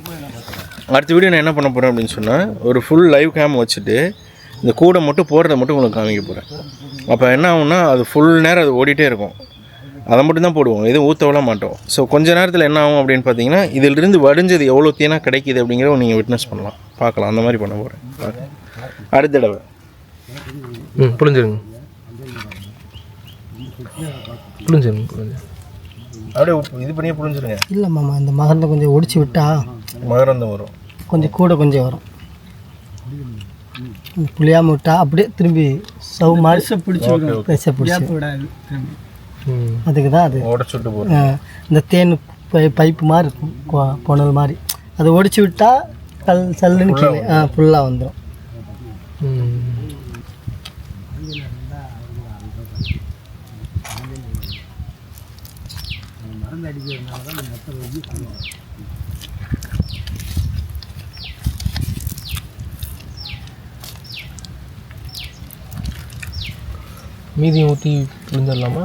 அடுத்த வீடியோ நான் என்ன பண்ண போகிறேன் அப்படின்னு சொன்னால், ஒரு ஃபுல் லைவ் கேம் வச்சுட்டு இந்த கூடை மட்டும் போடுறத மட்டும் உங்களுக்கு காமிக்க போகிறேன். அப்போ என்ன ஆகும்னா, அது ஃபுல் நேரம் அது ஓடிட்டே இருக்கும். அதை மட்டும் தான் போடுவோம், எதுவும் ஊற்றவெல்லாம் மாட்டோம். ஸோ கொஞ்ச நேரத்தில் என்ன ஆகும் அப்படின்னு பார்த்தீங்கன்னா, இதிலிருந்து வடிஞ்சது எவ்வளோ தேனா கிடைக்கிது அப்படிங்கிறத நீங்கள் விட்னஸ் பண்ணலாம், பார்க்கலாம். அந்த மாதிரி பண்ண போகிறேன் அடுத்த தடவை. புரிஞ்சுருங்க புரிஞ்சுருங்க புரிஞ்சு அப்படியே இது பண்ணியே புரிஞ்சுருங்க. இல்லை மாமா, இந்த மகரந்தை கொஞ்சம் ஒடிச்சு விட்டா மகரந்தம் வரும், கொஞ்சம் கூட கொஞ்சம் வரும். புளியாமல் விட்டா அப்படியே திரும்பி ஸ்டவ் மாதிரி பிடிச்சி விடாது. அதுக்கு தான் அது உடச்சுட்டு போகிறோம். இந்த தேன் பைப்பு மாதிரி இருக்கும், புனல் மாதிரி. அதை ஒடிச்சு விட்டா சல்லுன்னு ஃபுல்லாக வந்துடும். மீதியும் ஊற்றி புரிஞ்சிடலாமா?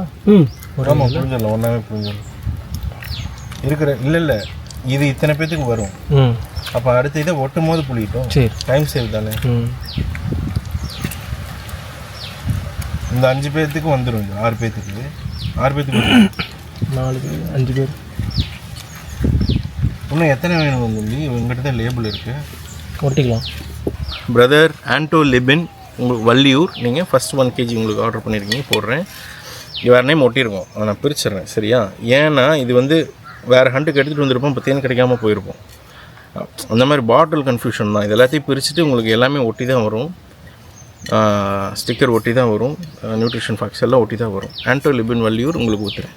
ஆமாம், புரிஞ்சிடலாம். ஒன்றாவே புரிஞ்சிடலாம் இருக்கிற. இல்லை இது இத்தனை பேத்துக்கு வரும். அப்போ அடுத்த இதை ஒட்டும் போது புளிட்டோம். சரி, டைம் சேவ் தானே. இந்த 5 பேர்த்துக்கு வந்துடும். இது 6 பேர்த்துக்கு 4 பேர் 5 பேர். இன்னும் எத்தனை வேணும் சொல்லி உங்கள்கிட்ட தான் லேபிள் இருக்குது, ஒட்டிக்கலாம். பிரதர் ஆண்டோ லிபின் உங்களுக்கு வள்ளியூர். நீங்கள் ஃபஸ்ட் 1 kg உங்களுக்கு ஆர்டர் பண்ணியிருக்கீங்க, போடுறேன். வேறு நேம் ஒட்டியிருக்கோம், அதை நான் பிரிச்சிடுறேன். சரியா? ஏன்னா இது வந்து வேறு ஹண்டுக்கு எடுத்துகிட்டு வந்திருப்போம், இப்போ தேன் கிடைக்காம போயிருப்போம். அந்த மாதிரி பாட்டில் கன்ஃபியூஷன் தான். இது எல்லாத்தையும் பிரிச்சுட்டு உங்களுக்கு எல்லாமே ஒட்டி தான் வரும். ஸ்டிக்கர் ஒட்டி தான் வரும், நியூட்ரிஷன் ஃபேக்ட்ஸ் எல்லாம் ஒட்டி தான் வரும். ஆண்டோ லிபின் வள்ளியூர் உங்களுக்கு ஊற்றுறேன்.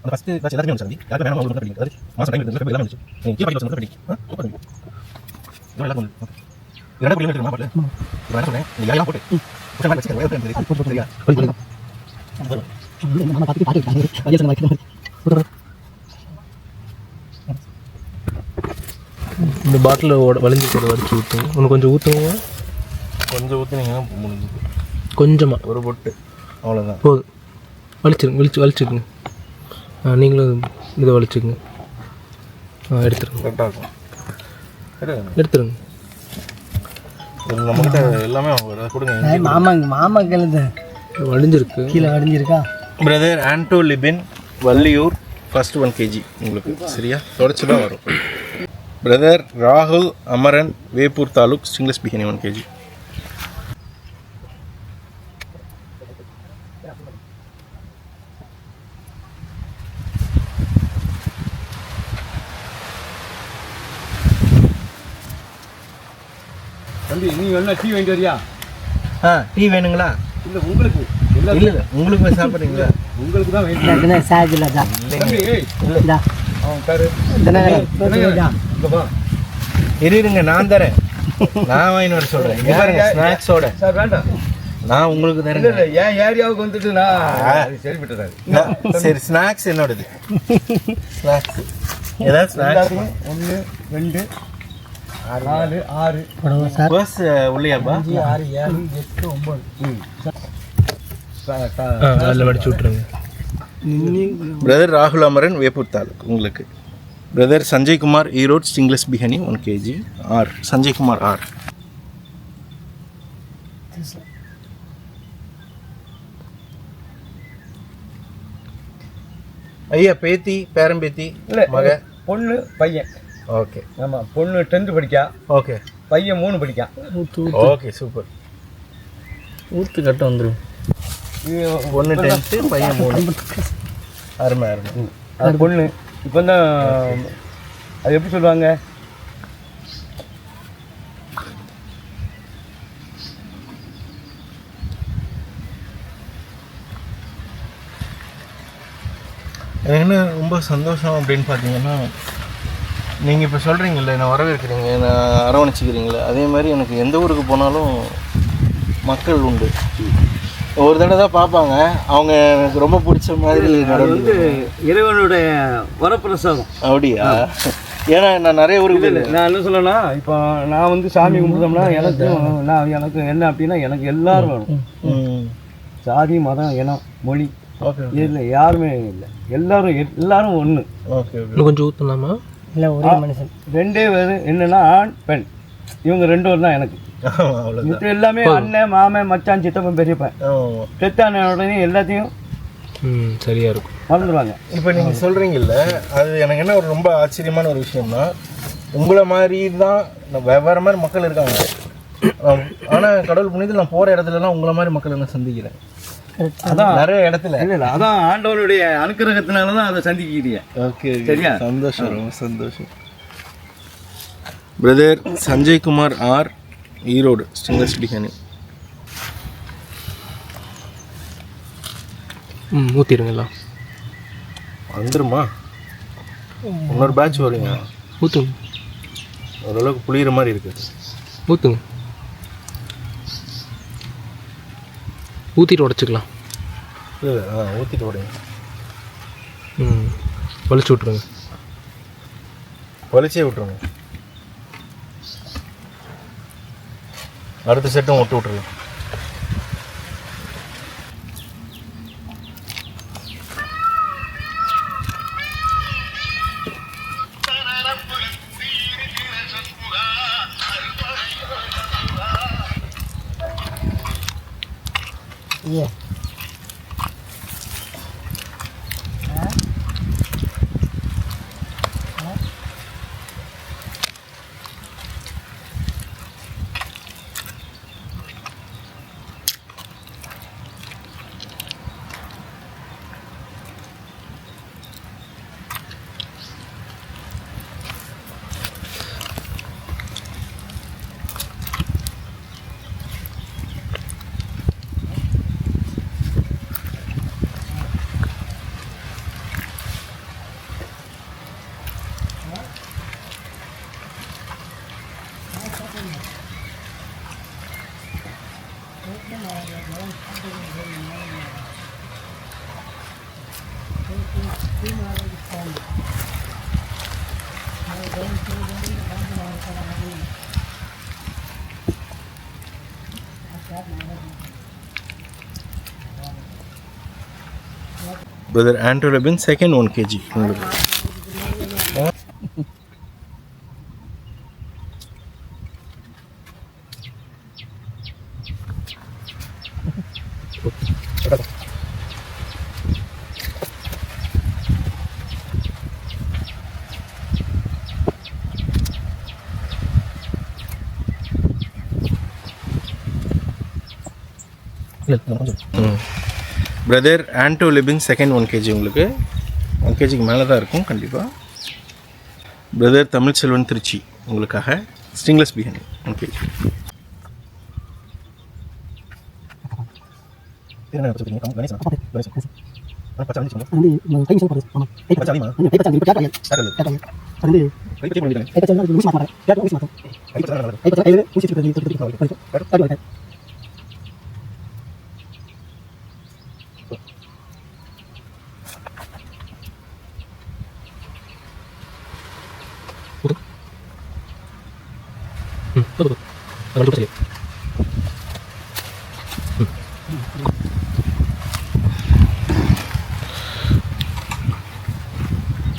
அந்த ஃபஸ்ட்டு கிளாஸ் எல்லாருமே வந்து சார், யாருக்கு வேணும் உங்களுக்கு படிங்க. அதாவது மாதம் டைம் எடுத்து எல்லாமே வந்துச்சு. நீங்கள் கீழே படிக்க படிங்க. ஓப்பன் எல்லாம் வந்து இது 2 கிலோமீட்டர் மாவட்டத்தில் இப்போ என்ன சொல்கிறேன், நீங்கள் யாரெல்லாம் போட்டு புஷன் மாதிரி வச்சுக்கிறேன். சரியா? இந்த பாட்டில் வளைஞ்சு கூட வடிச்சு ஊற்றுங்க. ஒன்று கொஞ்சம் ஊற்றுங்க. கொஞ்சம் ஊற்றினீங்கன்னா முடிஞ்சு. கொஞ்சமாக ஒரு பொட்டு அவ்வளோதான் போதும். வலிச்சுக்குங்க. நீங்களும் இதை வலிச்சுக்குங்க. எடுத்துருங்க. கரெக்டாக இருக்கும். எடுத்துருங்க. நம்மகிட்ட எல்லாமே கொடுங்க. மாமா கழுது வலிஞ்சிருக்கு, கீழே வடிஞ்சிருக்கா. பிரதர் ஆண்டோ லிபின் வள்ளியூர் ஃபஸ்ட் 1 kg உங்களுக்கு. சரியா? தொடச்சி தான் வரும். பிரதர் ராகுல் அமரன் வேப்பூர் தாலுக் ஸ்டிங்லெஸ் பிரியாணி 1 kg. தம்பி, நீ வேணா டீ வாங்கிட்டு வரியா? டீ வேணுங்களா? இல்லை உங்களுக்கு இல்லை இல்லை உங்களுக்கு போய் சாப்பிட்றீங்களா? உங்களுக்கு தான் வெயிட் சார்ஜில் தான் இந்தா. இருங்க நான் தரேன். நான் வாங்கி வர சொல்கிறேன். இங்கே பாருங்க ஸ்நாக்ஸோட. சார் வேண்டாம், நான் உங்களுக்கு தரேன். இல்லை என் ஏரியாவுக்கு வந்துட்டு நான் சரிப்பட்டுறாரு. சரி ஸ்நாக்ஸ் என்னோடது. ஸ்நாக்ஸ் ஏதாவது ஸ்நாக்ஸ் 1 2 4 6 போடுவோம் சார். பஸ் உள்ளையாப்பா? 6 7 8 9 அதில் மடிச்சு விட்ருங்க. பிரதர் ராகுல் அமரன் வேப்பூர் தாலுக் உங்களுக்கு. Brother Sanjay Kumar Erode stingless biryani 1 kg. R Sanjay Kumar R. ஐயா பேத்தி பேரம்பேத்தி இல்லை மக பொண்ணு பையன். ஓகே ஆமாம், பொண்ணு 10th படிக்கா, ஓகே பையன் 3 படிக்கான். Okay super. ஊற்று கட்ட வந்துடும். பொண்ணு 10th பையன் 3. அருமை அருமை. அது பொண்ணு இப்போ தான் அது எப்படி சொல்லுவாங்க, எனக்கு என்ன ரொம்ப சந்தோஷம் அப்படின்னு பார்த்தீங்கன்னா, நீங்கள் இப்போ சொல்கிறீங்கல்ல என்னை வரவேற்கிறீங்க, என்னை அரவணைச்சிக்கிறீங்களே, அதே மாதிரி எனக்கு எந்த ஊருக்கு போனாலும் மக்கள் உண்டு. ஒரு தடவை தான் பார்ப்பாங்க, அவங்க எனக்கு ரொம்ப பிடிச்ச மாதிரி நடந்து. இறைவனுடைய வரப்பிரசாதம். அப்படியா? ஏன்னா நான் நிறைய ஊருக்கு நான் என்ன சொல்லணும்னா, இப்போ நான் வந்து சாமி கும்பிட்டோம்னா எனக்கு என்ன அப்படின்னா, எனக்கு எல்லாரும் வேணும். சாதி மதம் இனம் மொழி இல்லை யாருமே இல்லை, எல்லாரும் ஒன்று. ஓகே இன்னும் கொஞ்சம் ஊற்றலாமா? இல்லை ஒரே மனுஷன். 2 பேர் என்னன்னா ஆண் பெண், இவங்க 2 பேர் தான் எனக்கு. அவ்வளோதான். எல்லாமே அண்ணன் மாமன் மச்சான் சித்தப்பன் பெரியப்பன். பெத்தான உடனே எல்லாத்தையும் சரியாக இருக்கும், மறந்துடுவாங்க. இப்போ நீங்கள் சொல்கிறீங்கல்ல, அது எனக்கு என்ன ஒரு ரொம்ப ஆச்சரியமான ஒரு விஷயம்னா, உங்களை மாதிரி தான் வெவ்வேறு மாதிரி மக்கள் இருக்காங்க. ஆனால் கடவுள் புண்ணியத்தில் நான் போகிற இடத்துலலாம் உங்களை மாதிரி மக்கள் நான் சந்திக்கிறேன். அதான் நிறைய இடத்துல. இல்லை அதான் ஆண்டவனுடைய அனுக்கிரகத்தினால தான் அதை சந்திக்கிறீங்க. ஓகே சரியா? சந்தோஷம், ரொம்ப சந்தோஷம். Brother Sanjay Kumar R Erode stingless biryani. ஊற்றிடுங்களா? வந்துருமா? இன்னொரு பேட்ச் வருங்க. ஊற்றுங்க. ஓரளவுக்கு புளிகிற மாதிரி இருக்குது. ஊற்றுங்க. ஊற்றிட்டு உடச்சிக்கலாம். இல்லை ஊற்றிட்டு உடைங்க. வலிச்சு விட்ருங்க. வலிச்சே விட்ருங்க. அடுத்த செட்டும் விட்டு விட்ருங்க. Yeah. Brother Andrew Rabin, second 1 kg. Brother ஆண்டோ லிபின் செகண்ட் 1 kg உங்களுக்கு 1 kgக்கு மேலே தான் இருக்கும் கண்டிப்பாக. பிரதர் தமிழ் செல்வன் திருச்சி உங்களுக்காக stingless biryani 1 kg.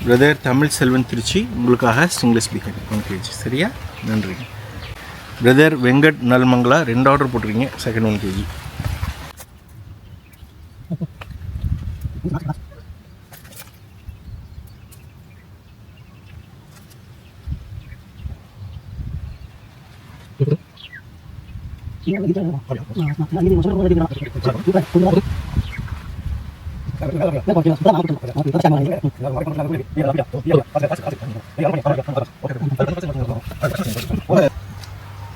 Brother Tamil Selvan Trichy உங்களுக்காக ஸ்டிங்லெஸ் பிரியாணி 1 kg. சரியா? நன்றி. பிரதர் வெங்கட் நல்மங்களா 2 ஆர்டர் போட்டிருக்கீங்க. Second 1 kg.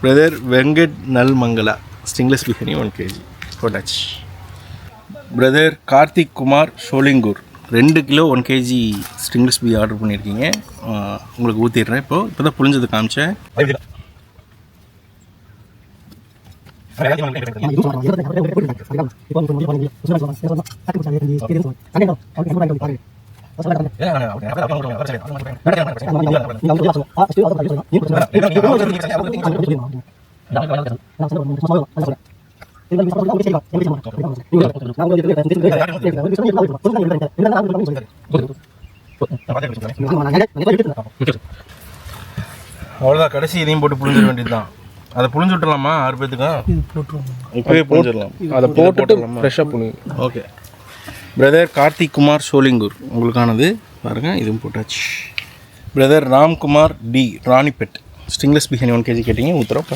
Brother Venkat Nallamangala stingless biryani 1 kg போட்டாச்சு. Brother Karthik Kumar Sholinghur 2 kilo 1 kg stingless biryani order பண்ணியிருக்கீங்க. உங்களுக்கு ஊற்றிடுறேன். இப்போ தான் புளிஞ்சது காமிச்சேன். அவ்வளோதான், கடைசி இதையும் போட்டு புளிஞ்சிட வேண்டியது தான். அதை புளிஞ்சு விட்டுலாமா 6 பேத்துக்கும்? இப்போவே புளிஞ்சிடலாம். அதை போட்டுட்டு ஃப்ரெஷ்ஷாக புளிங்க. ஓகே. பிரதர் கார்த்திக் குமார் ஷோலிங்கூர் உங்களுக்கானது பாருங்கள், இதுவும் போட்டாச்சு. Brother Ramkumar T Ranipet stingless biryani 1 kg கேட்டிங்க, ஊற்றுறோம்.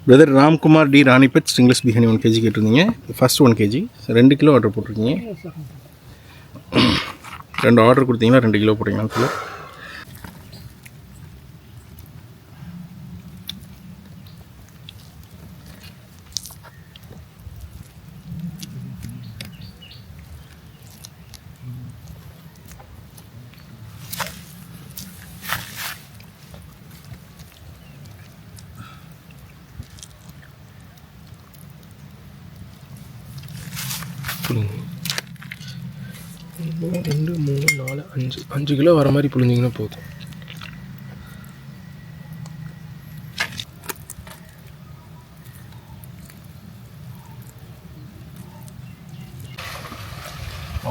Brother Ramkumar T Ranipet stingless biryani 1 kg கேட்டிருந்தீங்க. ஃபர்ஸ்ட் 1 kg 2 கிலோ ஆர்டர் போட்டிருக்கீங்க. 2 ஆர்டர் கொடுத்தீங்கன்னா 2 கிலோ போட்டிங்கன்னு சொல்லி. புளிங்க. 2 3 4 5 கிலோ வர மாதிரி புளிஞ்சிங்கன்னா போதும்.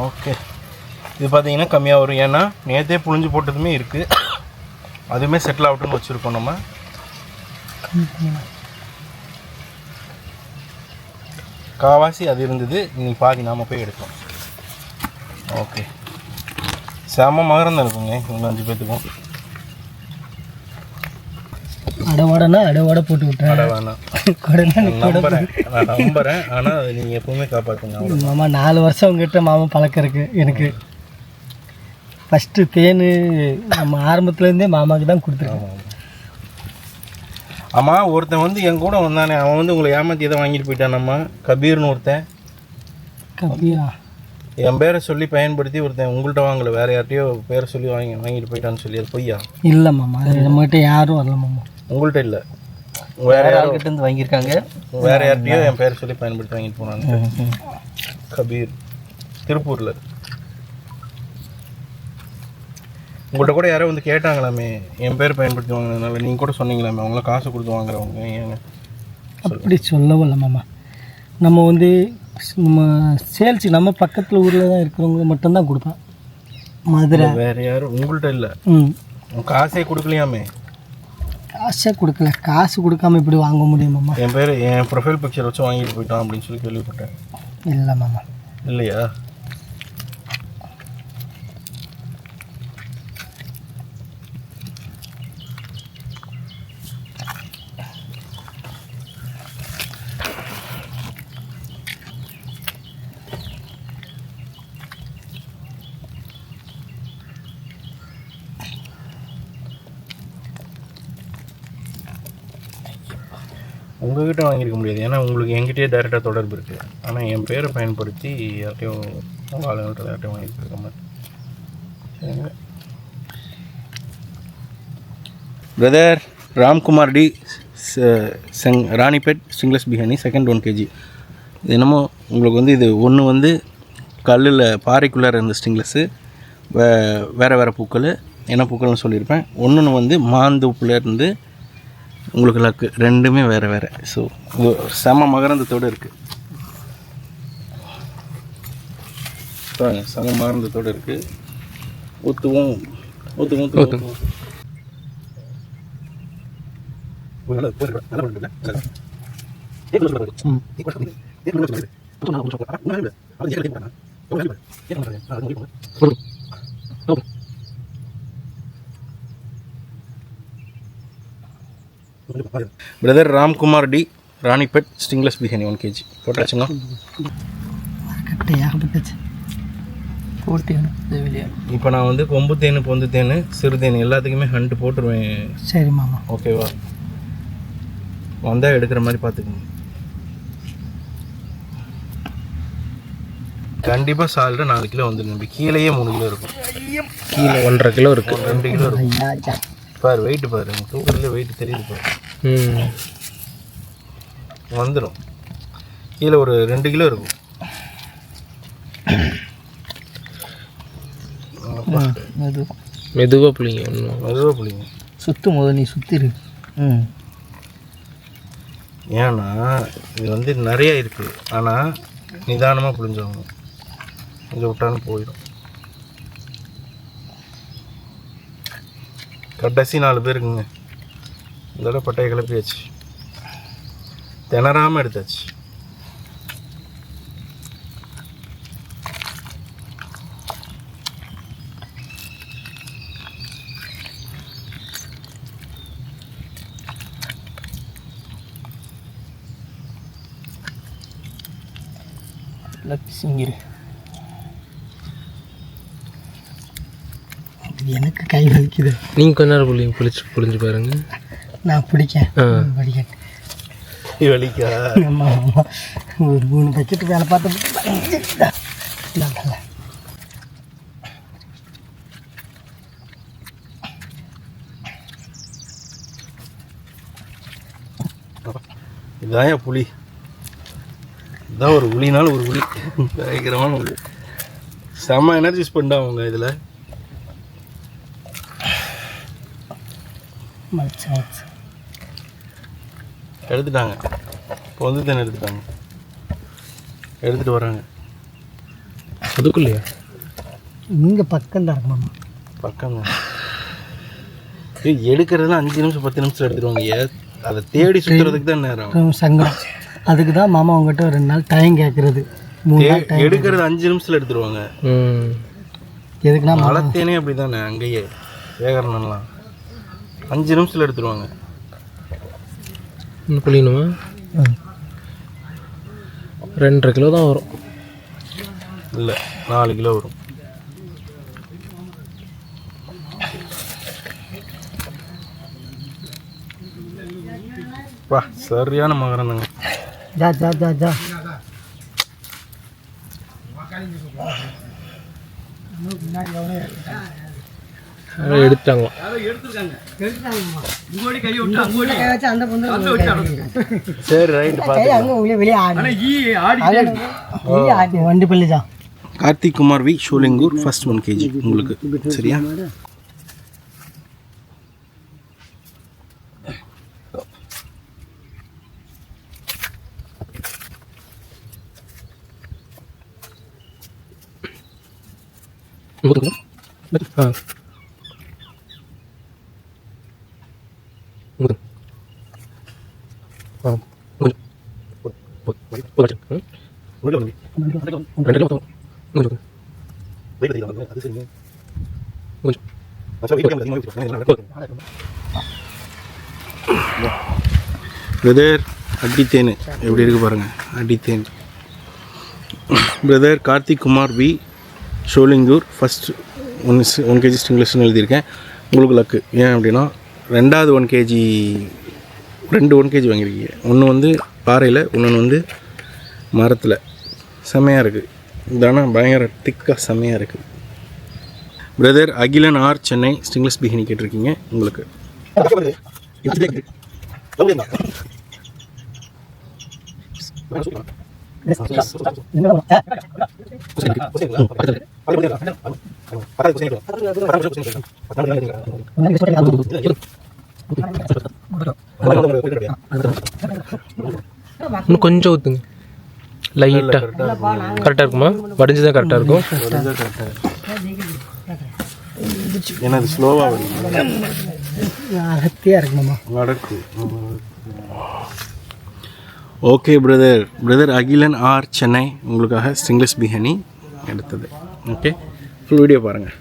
ஓகே, இது பார்த்தீங்கன்னா கம்மியாக வரும். ஏன்னா நேற்றே புளிஞ்சு போட்டதுமே இருக்குது, அதுவுமே செட்டில் ஆகட்டும்னு வச்சுருக்கோம் நம்ம. காவாசி அது இருந்தது, இன்னைக்கு பாதி நாம் போய் எடுத்தோம். ஓகே, செம மகரம் தான் இருக்குங்க இவங்க 5 பேத்துக்கும். அடவாடை போட்டு விட்டேன். நான் நம்புறேன், ஆனால் அதை நீங்கள் எப்பவுமே காப்பாற்றுங்க. மாமா 4 வருஷம் உங்ககிட்ட மாமா பழக்கம் இருக்கு எனக்கு. ஃபஸ்ட்டு தேன் நம்ம ஆரம்பத்துலேருந்தே மாமாவுக்கு தான் கொடுத்துருக்கோம். ஆமாம், ஒருத்தன் வந்து என் கூட வந்தானே, அவன் வந்து உங்களை ஏமாற்றி எதை வாங்கிட்டு போயிட்டான். கபீர்னு ஒருத்தன். கபீரா? என் பேரை சொல்லி பயன்படுத்தி ஒருத்தன் உங்கள்கிட்ட வாங்கலை, வேறு யார்ட்டையோ பேரை சொல்லி வாங்கிட்டு போயிட்டான்னு சொல்லி. அது பொய்யா? இல்லை மாமா, அது நம்மகிட்ட யாரும் வரல மாமா. உங்கள்கிட்ட இல்லை, வேறு யார்கிட்ட வாங்கியிருக்காங்க. வேறு யார்ட்டையோ என் பேரை சொல்லி பயன்படுத்தி வாங்கிட்டு போனாங்க. கபீர் திருப்பூரில். உங்கள்கிட்ட கூட யாரோ வந்து கேட்டாங்களாமே என் பேர் பயன்படுத்தி வாங்கினதுனால, நீங்கள் கூட சொன்னீங்களாமே அவங்களாம் காசு கொடுத்து வாங்குறவங்க. ஏங்க அப்படி சொல்லவும் இல்லை மாமா. நம்ம வந்து நம்ம சேல்ஸு நம்ம பக்கத்தில் ஊரில் தான் இருக்கிறவங்க மட்டும்தான் கொடுப்பேன். மதுரை வேறு யாரும் உங்கள்கிட்ட இல்லை. காசே கொடுக்கலையாமே? காசே கொடுக்கல. காசு கொடுக்காம இப்படி வாங்க முடியுமாம்மா? என் பேர் என் ப்ரொஃபைல் பிக்சர் வச்சு வாங்கிட்டு போயிட்டான் அப்படின்னு சொல்லி கேள்விப்பட்டேன். இல்லை மாமா. இல்லையா? உங்ககிட்ட வாங்கியிருக்க முடியாது, ஏன்னா உங்களுக்கு என்கிட்டயே டைரெக்டாக தொடர்பு இருக்குது. ஆனால் என் பேரை பயன்படுத்தி யார்ட்டையும் ஆளுங்கள்ட்ட யார்ட்டையும் வாங்கிட்டு இருக்க மாதிரி. சரிங்க brother. Ramkumar T, Ranipet stringless biryani, second 1 kg. இது என்னமோ உங்களுக்கு வந்து இது ஒன்று வந்து கல்லில் பாறைக்குள்ளார இருந்த ஸ்ட்ரிங்லெஸ்ஸு, வேறு பூக்கள், என்ன பூக்கள்னு சொல்லியிருப்பேன். ஒன்று வந்து மாந்தோப்புல இருந்து உங்களுக்கு லக்கு, ரெண்டுமே வேறு. ஸோ செம மகரந்தத்தோடு இருக்குது. செம மகரந்தத்தோடு இருக்குது. ஊற்றுவோம். Brother Ramkumar T, Ranipet stringless biryani 1 kg போட்டாச்சுங்க. இப்போ நான் வந்து கொம்பு தேன், பொந்து தேன், சிறு தேன் எல்லாத்துக்குமே ஹண்ட் போட்டுருவேன். சரி மாமா. ஓகேவா? வந்தால் எடுக்கிற மாதிரி பார்த்துக்கோங்க. கண்டிப்பாக சாலில் 4 கிலோ வந்துடும். கீழேயே 3 கிலோ இருக்கும். கீழே 1.5 கிலோ இருக்குது, 2 கிலோ இருக்கும். பாரு வெயிட்டு பாரு, தூக்கத்தில் வெயிட் தெரியுது பாரு. வந்துடும். கீழே ஒரு 2 கிலோ இருக்கும். மெதுவாக புளிங்க, மெதுவாக புளிங்க. சுற்றும் போது நீ சுற்றிரு. ஏன்னா இது வந்து நிறையா இருக்குது, ஆனால் நிதானமாக புளிஞ்சாகணும். இதை விட்டாலும் போயிடும். கடைசி 4 பேருக்குங்க. இதோட பட்டையை கிளப்பியாச்சு, திணறாமல் எடுத்தாச்சு. சிங்கிரு எனக்கு கை வலிக்குது. நீங்கள் கொஞ்ச நேரம் புளிஞ்சு பாருங்க. நான் பிடிக்கேன் வலிக்கா? ஒரு 3 பக்கெட்டு வேலை பார்த்து இதான் புளி. இதான் ஒரு புளினாலும் ஒரு புளி, பயங்கரமான புளி. செம்ம எனர்ஜி ஸ்பெண்ட் ஆகுங்க இதில். எடுத்துட்டாங்க, பொந்து தேன் எடுத்துட்டாங்க, எடுத்துகிட்டு வராங்க. அதுக்குள்ளையா? இங்கே பக்கம் தான் இருக்குமாம்மா. பக்கம் தான். எடுக்கிறதுலாம் 5 நிமிஷம் 10 நிமிஷம் எடுத்துருவாங்க. அதை தேடி சுற்றுறதுக்கு தான் நேரம். சங்கம். அதுக்கு தான் மாமா உங்கள்கிட்ட 2 நாள் டைம் கேட்குறது. எடுக்கிறது 5 நிமிஷத்தில் எடுத்துருவாங்க. எதுக்குன்னா மலத்தேனே அப்படி தானே, அங்கேயே வேகரணம்லாம் 5 நிமிஷத்தில் எடுத்துருவாங்க. இன்னும் புளியணுமா? 2.5 கிலோ தான் வரும். இல்லை 4 கிலோ வரும். வா, சரியான மகரந்தங்க. ஜா ஜா ஜா ஜா. எடுத்துட்டாங்க. சரி ரைட். வண்டி பள்ளிஜா. Karthik Kumar V, Sholinghur, first 1 kg உங்களுக்கு. சரியா? 2 கிலோ கொஞ்சம் பிரதர் அடித்தேன் எப்படி இருக்கு பாருங்கள், அடித்தேன். Brother Karthik Kumar V Sholinghur first 1 kg ஸ்டிங்லெஸ்ன்னு எழுதியிருக்கேன். உங்களுக்கு லக்கு. ஏன் அப்படின்னா 2வது 1 kg 2 1 kg வாங்கியிருக்கீங்க. ஒன்று வந்து பாறையில், இன்னொன்று வந்து மரத்தில். செம்மையாக இருக்குது. இதானா பயங்கர திக்காக செம்மையாக இருக்குது. Brother Akilan R Chennai stingless பிகினி கேட்டிருக்கீங்க. உங்களுக்கு இன்னும் கொஞ்சம் ஊற்றுங்க லைட்டாக. கரெக்டாக இருக்குமா? வடிஞ்சு தான் கரெக்டாக இருக்கும். ஏன்னா அது ஸ்லோவாக வருது. அகத்தியாக இருக்குமாம்மா. நடக்கு. Okay brother. Brother Akilan R Chennai உங்களுக்காக ஸ்டிங்லெஸ் பிரியாணி எடுத்தது. ஓகே, ஃபுல் வீடியோ பாருங்கள்.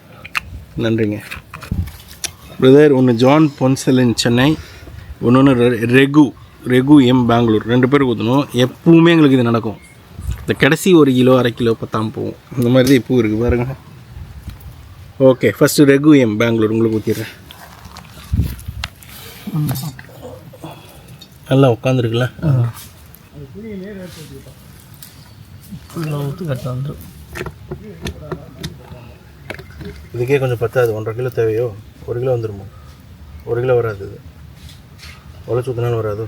நன்றிங்க பிரதர். ஒன்று ஜான் பொன்சலின் சென்னை, ஒன்று ரெகு எம் பெங்களூர். 2 பேருக்கு ஊற்றணும். எப்பவுமே எங்களுக்கு இது நடக்கும். இந்த கடைசி 1 கிலோ 1/2 கிலோ பத்தாமல் போகும். இந்த மாதிரி தான் இப்போ இருக்குது பாருங்க. ஓகே, ஃபஸ்ட்டு ரெகு எம் பெங்களூர் உங்களுக்கு ஊற்றிடுறேன். நல்லா உட்காந்துருக்குல்ல. இதுக்கே கொஞ்சம் பத்தாது. 1.5 கிலோ தேவையோ? 1 கிலோ வந்துடுமோ? 1 கிலோ வராது. இது உழைச்சி ஊற்றினாலும் வராதோ?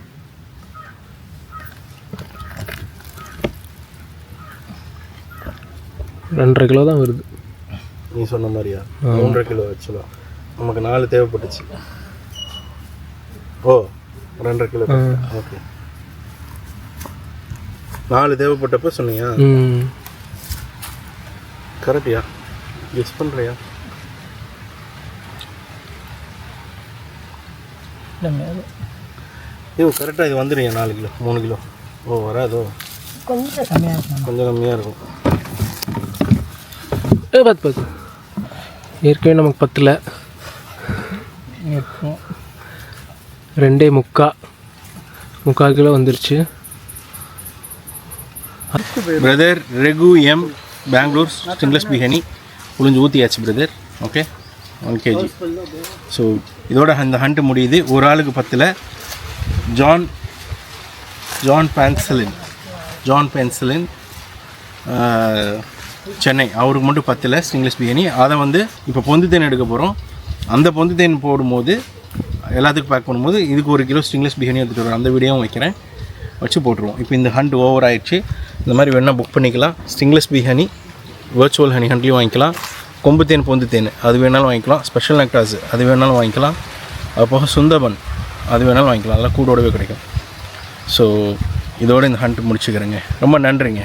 ரெண்டரை கிலோ தான் வருது. நீ சொன்ன மாதிரியா? 3.5 கிலோ ஆக்சுவலாக நமக்கு 4 தேவைப்பட்டுச்சு. ஓ, 2.5 கிலோ. ஓகே, 4 தேவைப்பட்டப்போ சொன்னியா? கரெக்டியா? கெஸ் பண்ணுறியா? ஐயோ கரெக்டாக இது வந்துடுங்க. 4 கிலோ 3 கிலோ. ஓ வராதோ? கொஞ்சம் கம்மியாக இருக்கும். கொஞ்சம் கம்மியாக இருக்கும். பார்த்து ஏற்கனவே நமக்கு 10ல் இருக்கும். 2.75 கிலோ வந்துருச்சு. Brother ரெகு M Bangalore stingless biryani புளிஞ்சு ஊற்றியாச்சு பிரதர். Okay, 1 kg. ஸோ இதோட அந்த ஹண்ட் முடியுது. ஒரு ஆளுக்கு 10ல் ஜான் பென்சிலின் சென்னை, அவருக்கு மட்டும் 10ல் ஸ்டிங்லெஸ் பிரியாணி. அதை வந்து இப்போ பொந்து தேன் எடுக்க போகிறோம். அந்த பொந்து தேன் போடும்போது எல்லாத்துக்கும் பேக் பண்ணும்போது இதுக்கு 1 கிலோ ஸ்டிங்லெஸ் பிரியாணி எடுத்துகிட்டு வரோம். அந்த வீடியோவும் வைக்கிறேன், வச்சு போட்டுருவோம். இப்போ இந்த ஹண்ட் ஓவர் ஆயிடுச்சு. இந்த மாதிரி வேணால் புக் பண்ணிக்கலாம். ஸ்டிங்லெஸ் பிரியாணி வர்ச்சுவல் ஹனி ஹண்ட்லேயும் வாங்கிக்கலாம். கொம்பு தேன் பொந்து தேன் அது வேணாலும் வாங்கிக்கலாம். ஸ்பெஷல் நெக்டாஸ் அது வேணாலும் வாங்கிக்கலாம். அது போக சுந்தபன் அது வேணாலும் வாங்கிக்கலாம். அதெல்லாம் கூடோடவே கிடைக்கும். ஸோ இதோடு இந்த ஹண்ட் முடிச்சுக்கிறேங்க. ரொம்ப நன்றிங்க.